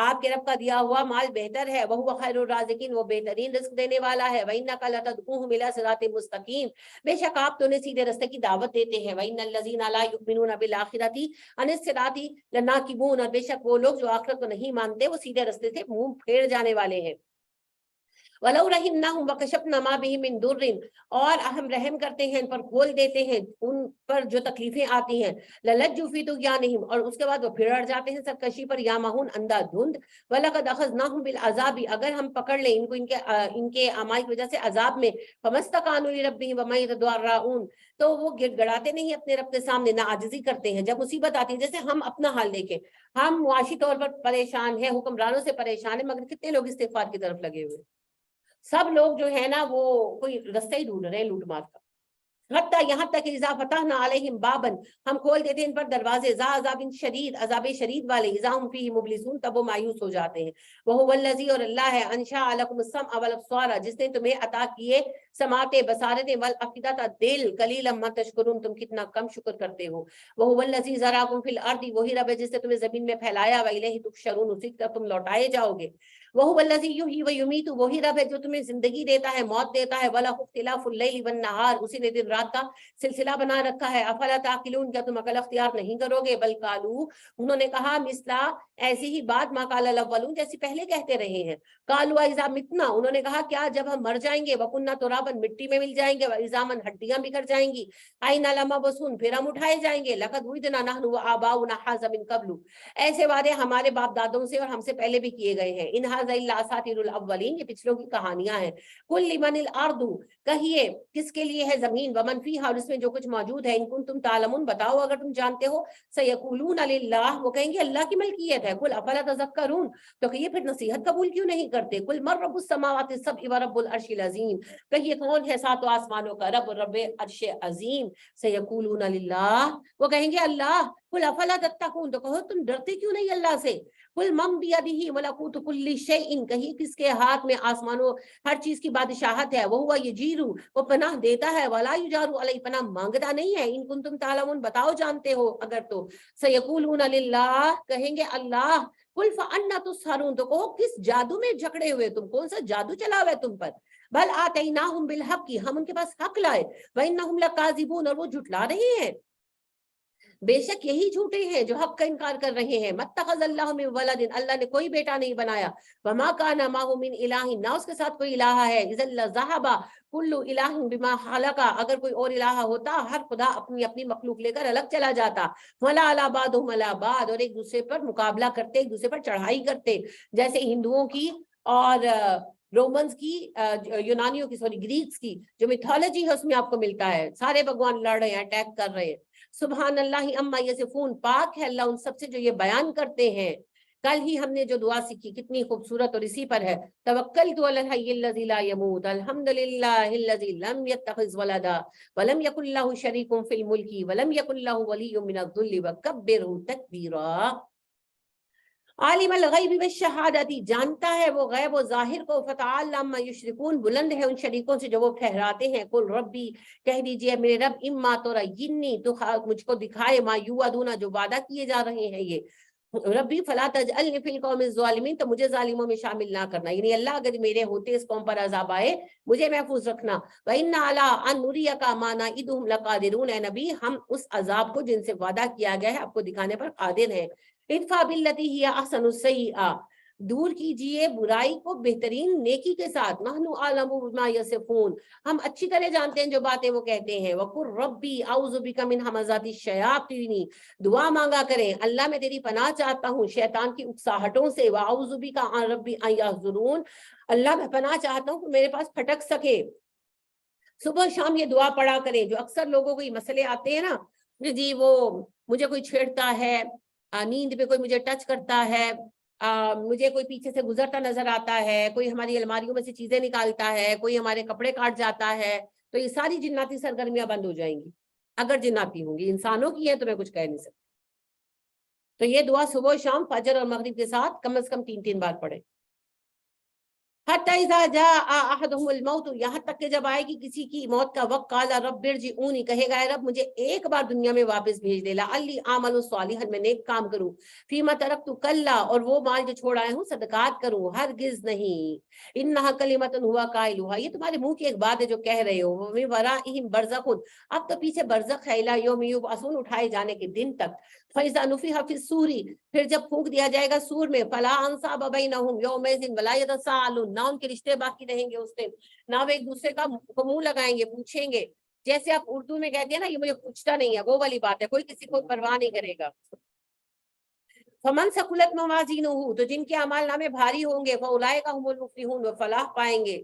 [SPEAKER 1] آپ کے رب کا دیا ہوا مال بہتر ہے. وہو خیر الرازقین، وہ بہترین رزق دینے والا ہے. وانک لتدعوہم الی صراط مستقیم، بے شک آپ تو انہیں سیدھے راستے کی دعوت دیتے ہیں. وان الذین لا یؤمنون بالآخرۃ عن الصراط لناکبون، اور بے شک وہ لوگ جو آخرت کو نہیں مانتے وہ سیدھے راستے سے منہ پھیر جانے والے ہیں. وَلَوْ رَحِمْنَاهُمْ وَكَشَفْنَا مَا بِهِمْ مِنْ ضُرٍّ، اور ہم رحم کرتے ہیں ان پر، کھول دیتے ہیں ان پر جو تکلیفیں آتی ہیں. لَلَجُّوا فِي طُغْيَانِهِمْ، اور اس کے بعد وہ پھر اڑ جاتے ہیں سرکشی پر. يَعْمَهُونَ، اندھا دھند. وَلَقَدْ أَخَذْنَاهُمْ بِالْعَذَابِ، اگر ہم پکڑ لیں ان کو ان کے اعمال کی وجہ سے عذاب میں. فَمَا اسْتَكَانُوا لِرَبِّهِمْ وَمَا يَتَضَرَّعُونَ، تو وہ گڑ گڑاتے نہیں اپنے رب کے سامنے، نہ عاجزی کرتے ہیں جب مصیبت آتی ہے. جیسے ہم اپنا حال دیکھیں، ہم معاشی طور پر پریشان ہیں، حکمرانوں سے پریشان ہیں، مگر کتنے لوگ استغفار کی طرف لگے ہوئے. سب لوگ جو ہے نا وہ کوئی رستہ ہی ڈھونڈ رہے ہیں لوٹ مار کا. حتیٰ یہاں تک کہ اذا فتحنا علیہم بابا، ہم کھول دیتے ہیں ان پر دروازے، ذا عذاب شدید، عذاب شدید والے. اذا ہم فیہ مبلسون، تب وہ مایوس ہو جاتے ہیں. وہو الذی، اور اللہ ہے، انشاء لکم السمع والابصار، جس نے تمہیں عطا کیے سماعتیں، بصارتیں، والافئدۃ، دل. قلیلا ما تشکرون، تم کتنا کم شکر کرتے ہو. وہو الذی ذراکم فی الارض، وہی رب ہے جس نے تمہیں زمین میں پھیلایا. والیہ تحشرون، اسی کی طرف تم لوٹائے جاؤ گے. وہو الذی یحیی ویمیت، وہی رب ہے جو تمہیں زندگی دیتا ہے، موت دیتا ہے. وَلَهُ اخْتِلَافُ اللَّيْلِ وَالنَّهَارِ، اسی نے دن رات کا سلسلہ بنا رکھا ہے. افلا تعقلون، کیا تم عقل اختیار نہیں کرو گے؟ بل قالوا، انہوں نے کہا، مثلا، ایسی ہی بات، ما قال الاولون، جیسی پہلے کہتے رہے ہیں. قالوا اذا متنا، انہوں نے کہا کیا جب ہم مر جائیں گے، وکنا ترابا، مٹی میں مل جائیں گے، وعظاما، ہڈیاں بکھر جائیں گی، اینا لمبعوثون، پھر ہم اٹھائے جائیں گے. لقد وعدنا نحن وآباؤنا هذا من قبل، ایسے وعدے ہمارے باپ دادوں سے اور ہم سے پہلے بھی کیے گئے ہیں. ان ھذا الا اساطیر الاولین، یہ پچھلوں کی کہانیاں ہیں. قل لمن الارض، کہیے کس کے لیے ہے زمین، ومن فیھا، اور اس میں جو کچھ موجود ہے. ان کنتم تعلمون، بتاؤ اگر تم جانتے ہو. سیقولون للہ، وہ کہیں گے اللہ کی ملکیت ہے. قل افلا تذکرون، تو کہیے پھر نصیحت قبول کیوں نہیں کرتے. قل من رب السماوات السبع ورب العرش العظیم، کہیے کون ہے ساتوں آسمانوں کا رب، رب عرش عظیم. سیقولون للہ، وہ کہیں گے اللہ. قل افلا تتقون، تو کہو تم ڈرتے کیوں نہیں اللہ سے. قل من بیدہ ملکوت کل شیء، کہیں کس کے ہاتھ میں آسمانوں ہر چیز کی بادشاہت ہے. وہ یجیر، وہ پناہ دیتا ہے. ولا یجار علیہ، پناہ مانگتا نہیں ہے. ان کنتم تعلمون، بتاؤ جانتے ہو اگر تو. سیقولون للہ، کہیں گے اللہ. قل فأنا تسحرون، تو کہو کس جادو میں جکڑے ہوئے تم، کون سا جادو چلا ہوا ہے تم پر. بل آتیناہم بالحق، ہم ان کے پاس حق لائے. وانہم لکاذبون، اور وہ جھٹلا رہے ہیں. بے شک یہی جھوٹے ہیں جو حق کا انکار کر رہے ہیں. متخذ اللہ من ولد، اللہ نے کوئی بیٹا نہیں بنایا. وما کان معہ من الہ، نہ اس کے ساتھ کوئی الہ ہے. اذا لذهب کل الہ بما خلق، اگر کوئی اور الہ ہوتا ہر خدا اپنی اپنی مخلوق لے کر الگ چلا جاتا. ولا علی بعضهم علی بعض، اور ایک دوسرے پر مقابلہ کرتے، ایک دوسرے پر چڑھائی کرتے. جیسے ہندوؤں کی اور رومنز کی، یونانیوں کی، سوری گریکس کی جو میتھولوجی ہے اس میں آپ کو ملتا ہے. سارے بھگوان لڑ رہے ہیں، اٹیک کر رہے ہیں. سبحان اللہ عما یصفون، پاک ہے اللہ ان سب سے جو یہ بیان کرتے ہیں. کل ہی ہم نے جو دعا سیکھی کتنی خوبصورت، اور اسی پر ہے. توکلت علی الحی الذی لا یموت، الحمدللہ الذی لم یتخذ ولدا ولم یکن له شریک فی الملک ولم یکن له ولی من الذل وکبرہ تکبیرا. عالم الغیب والشہادت، جانتا ہے وہ غیب و ظاہر کو. فتعالی عما یشرکون، بلند ہے ان شریکوں سے جو وہ ٹھہراتے ہیں. قل ربی، کہہ دیجئے میرے رب، اما ترینی، تو مجھ کو دکھائے، ما یوعدون، جو وعدہ کیے جا رہے ہیں یہ. ربی فلا تجعلنی فی القوم الظالمین، تو مجھے ظالموں میں شامل نہ کرنا. یعنی اللہ اگر میرے ہوتے اس قوم پر عذاب آئے مجھے محفوظ رکھنا. وَإِنَّ عَلَىٰ أَن نُرِيَكَ مَا نَعِدُهُمْ لَقَادِرُونَ، اے نبی ہم اس عذاب کو جن سے وعدہ کیا گیا ہے آپ کو دکھانے پر قادر ہیں. ادفع بالتی ہی احسن السیئہ، دور کیجئے برائی کو بہترین نیکی کے ساتھ. نحن اعلم بما یصفون, ہم اچھی طرح جانتے ہیں جو باتیں وہ کہتے ہیں. وقل ربی اعوذ بک من همزات الشیاطین, دعا مانگا کریں اللہ میں تیری پناہ چاہتا ہوں شیطان کی اکساہٹوں سے. واعوذ بک ان ربی ان یحضرون, اللہ میں پناہ چاہتا ہوں کہ میرے پاس پھٹک سکے. صبح شام یہ دعا پڑھا کریں. جو اکثر لوگوں کو یہ مسئلے آتے ہیں نا, جی وہ مجھے کوئی چھیڑتا ہے, نیند میں کوئی مجھے ٹچ کرتا ہے, مجھے کوئی پیچھے سے گزرتا نظر آتا ہے, کوئی ہماری الماریوں میں سے چیزیں نکالتا ہے, کوئی ہمارے کپڑے کاٹ جاتا ہے, تو یہ ساری جناتی سرگرمیاں بند ہو جائیں گی. اگر جناتی ہوں گی, انسانوں کی ہے تو میں کچھ کہہ نہیں سکتی. تو یہ دعا صبح و شام فجر اور مغرب کے ساتھ کم از کم 3 بار پڑھیں. حتی اذا جاء احدهم الموت, یہاں تک کہ جب آئے گی کسی کی موت کا وقت, قال رب ارجعونی, کہے گا اے رب مجھے ایک بار دنیا میں واپس بھیج دے, لعلی اعمل صالحا, میں نیک کام کروں, فیما ترکت کلا, اور وہ مال جو چھوڑ آئے ہوں صدقات کروں, ہرگز نہیں. انہا کلمۃ ہوا قائلها, یہ تمہارے منہ کی ایک بات ہے جو کہہ رہے ہو. ومن ورائہم برزخ, اب تو پیچھے برزخ ہے, الی یوم یبعثون, اٹھائے جانے کے دن تک. فاذا نفخ فی الصور, پھر جب پھونک دیا جائے گا سور میں, فلا انصاب بینہم یومئذ ولا یتساءلون, نہ ان کے رشتے باقی رہیں گے اس دن, نہ وہ ایک دوسرے کا منہ لگائیں گے, پوچھیں گے. جیسے آپ اردو میں کہتے ہیں نا یہ مجھے پوچھتا نہیں ہے, وہ والی بات ہے, کوئی کسی کو پرواہ نہیں کرے گا. فمن ثقلت موازینہ, تو جن کے اعمال نامے بھاری ہوں گے, فاولئک هم المفلحون, وہ فلاح پائیں گے.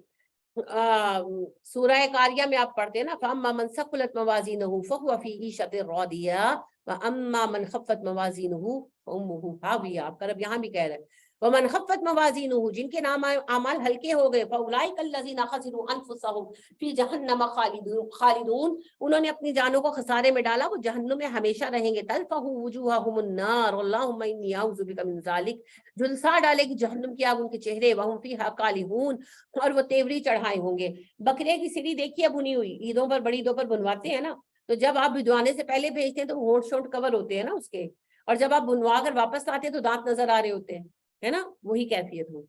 [SPEAKER 1] سورہ قاریہ میں آپ پڑھتے ہیں نا, فاما من ثقلت موازینہ فهو فی عیشۃ راضیہ واما من خفت موازینہ فامہ ہاویہ. آپ کا رب یہاں بھی کہہ رہے ہیں ومن خفت موازینہ, جن کے نام اعمال ہلکے ہو گئے, فاولئک الذین خسروا انفسهم فی جہنم خالدون, انہوں نے اپنی جانوں کو خسارے میں ڈالا, وہ جہنم میں ہمیشہ رہیں گے. تلفح وجوہہم النار اللہم انی اعوذ بک من ذلک, جھلسا ڈالے گی جہنم کی آگ ان کے چہرے, وہم فیہا کالہون, اور وہ تیوری چڑھائے ہوں گے. بکرے کی سری دیکھیے بنی ہوئی, عیدوں پر بڑی عیدوں پر بنواتے ہیں نا, تو جب آپ بھجوانے سے پہلے بھیجتے ہیں تو ہونٹ شونٹ کور ہوتے ہیں نا اس کے, اور جب آپ بنوا کر واپس آتے ہیں تو دانت نظر آ رہے ہوتے ہیں, ہے نا, وہی کیفیت ہو.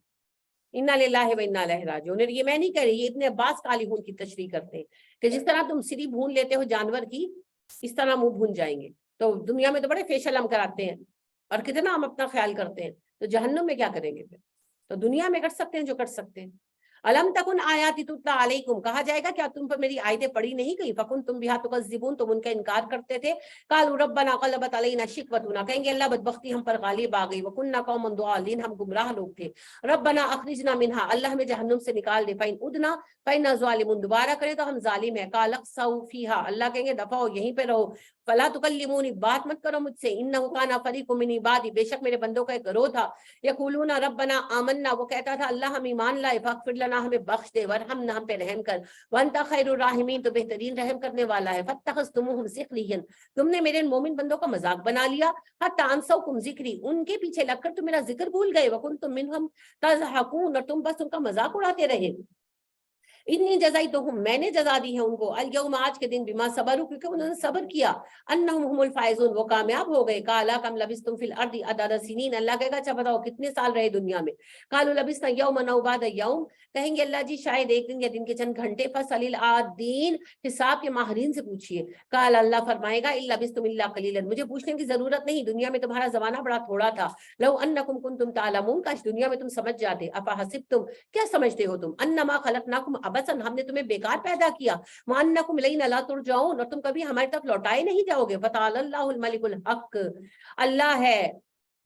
[SPEAKER 1] انا للہ و انا الیہ راجعون. یہ میں نہیں کہہ رہی, یہ ابن عباس قالیہون کی تشریح کرتے ہیں کہ جس طرح تم سری بھون لیتے ہو جانور کی, اس طرح منہ بھون جائیں گے. تو دنیا میں تو بڑے فیشل ہم کراتے ہیں اور کتنا ہم اپنا خیال کرتے ہیں, تو جہنم میں کیا کریں گے پھر؟ تو دنیا میں کر سکتے ہیں جو کر سکتے ہیں. الم تکن آیاتی تتلی علیکم, کہا جائے گا کیا تم پر میری آیتیں پڑھی نہیں گئی, فکنتم بہا تکذبون, تم ان کا انکار کرتے تھے. قالوا ربنا غلبت علینا شقوتنا, کہیں گے اللہ بدبختی ہم پر غالب آ گئی. وکنا قوما ضالین, ہم گمراہ لوگ تھے. ربنا اخرجنا منها, اللہ ہمیں جہنم سے نکال دے. فإن عدنا فإنا ظالمون, دوبارہ کرے تو ہم ظالم ہیں. قال اخسؤوا فيها, اللہ کہیں گے دفعو یہیں پہ رہو. فلا تکلمونی, بات مت کرو مجھ سے. انه كان فريق من عبادی, بے شک میرے بندوں کا ایک گروہ تھا. یقولون ربنا آمنا, وہ کہتا تھا اللہ ہم ایمان لائے. فاغفر لنا, ہمیں بخش دے. ورحمنا, ہم پہ رحم کر. وانت خیر الراحمین, تو بہترین رحم کرنے والا ہے. فاتخذتموهم سخریا, تم نے میرے مومن بندوں کا مذاق بنا لیا. حتی انسوکم ذکری, ان کے پیچھے لگ کر تم میرا ذکر بھول گئے. وکنتم منهم تضحکون, اور تم بس ان کا مذاق اڑاتے رہے. انی جزایتہم, میں نے جزا دی ہے ان کو. الیوم, آج کے دن, بما صبروا, کیونکہ انہوں نے صبر کیا. انہم هم الفائزون, وہ کامیاب ہو گئے. قال کم لبثتم فی الارض عدد سنین, اللہ کہے گا اچھا بتاؤ کتنے سال رہے دنیا میں. قالوا لبثنا یوما او بعض یوم, کہیں گے اللہ جی شاید ایک دن یا دن کے چند گھنٹے. فاسأل العادین, حساب کے ماہرین سے پوچھیے. قال, اللہ فرمائے گا ان لبثتم الا قلیلا, مجھے پوچھنے کی ضرورت نہیں, دنیا میں تمہارا زمانہ بڑا تھوڑا تھا. لو انکم کنتم تعلمون, کاش دنیا میں تم سمجھ جاتے. افحسبتم, کیا سمجھتے ہو تم, انما خلقناکم عبثا, ہم نے تمہیں بیکار پیدا کیا. وانکم الینا لا ترجعون, اور تم کبھی ہماری طرف لوٹائے نہیں جاؤ گے. فتعالی اللہ الملک الحق, اللہ ہے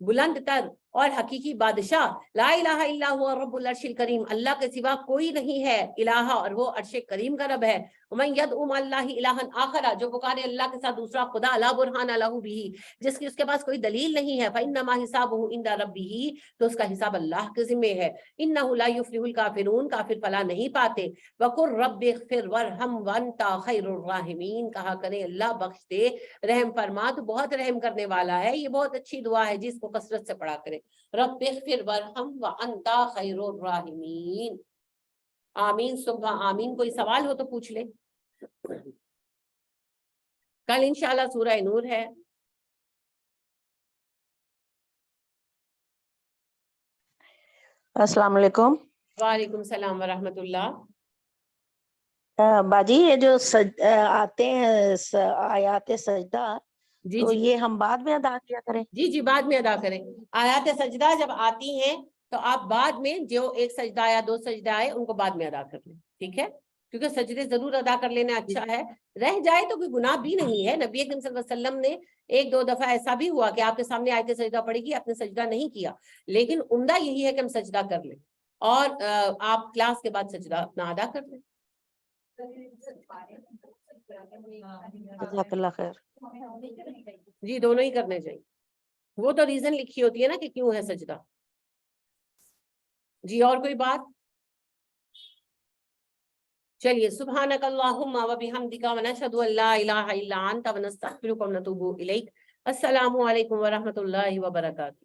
[SPEAKER 1] بلند تر اور حقیقی بادشاہ. لا الہ الا هو رب العرش الکریم, اللہ کے سوا کوئی نہیں ہے الہ, اور وہ عرش کریم کا رب ہے. ومن يدعو مع الله الها آخر, جو پکارے اللہ کے ساتھ دوسرا خدا, لا برہان له به, جس کی اس کے پاس کوئی دلیل نہیں ہے. فانما حسابه عند ربه, تو اس کا حساب اللہ کے ذمہ ہے. انه لا يفلح الكافرون, کافر فلاح نہیں پاتے. وقل رب اغفر وارحم وانت خیر الراحمین, کہا کرے اللہ بخش دے, رحم فرما, تو بہت رحم کرنے والا ہے. یہ بہت اچھی دعا ہے جس کو کثرت سے پڑھا کرے. رب اغفر وارحم وانت خیر الراحمین. آمین صبح آمین. کوئی سوال ہو تو پوچھ لے. کل انشاءاللہ سورہ نور ہے.
[SPEAKER 4] السلام علیکم.
[SPEAKER 1] وعلیکم السلام ورحمۃ اللہ.
[SPEAKER 4] باجی یہ جو آتے ہیں آیات سجدہ,
[SPEAKER 1] جی
[SPEAKER 4] تو
[SPEAKER 1] جی
[SPEAKER 4] یہ ہم بعد میں ادا کیا کریں؟
[SPEAKER 1] جی جی بعد میں ادا کریں. آیات سجدہ جب آتی ہیں تو آپ بعد میں جو ایک سجدہ یا دو سجدہ آئے ان کو بعد میں ادا کر لیں, ٹھیک ہے, کیونکہ سجدے ضرور ادا کر لینا اچھا ہے. رہ جائے تو کوئی گناہ بھی نہیں ہے. نبی اکرم صلی اللہ علیہ وسلم نے ایک دو دفعہ ایسا بھی ہوا کہ آپ کے سامنے آیت سجدہ پڑے گی, آپ نے سجدہ نہیں کیا, لیکن عمدہ یہی ہے کہ ہم سجدہ کر لیں اور آپ کلاس کے بعد سجدہ اپنا ادا کر لیں.
[SPEAKER 4] جزاک اللہ خیر.
[SPEAKER 1] جی دونوں ہی کرنے چاہیے, وہ تو ریزن لکھی ہوتی ہے نا کہ کیوں ہے سجدہ. جی اور کوئی بات؟ چلیے, سبحانک اللہم و بحمدک و نشہد ان لا الہ الا انت و نستغفرک و نتوب الیک. السلام علیکم و رحمۃ اللہ وبرکاتہ.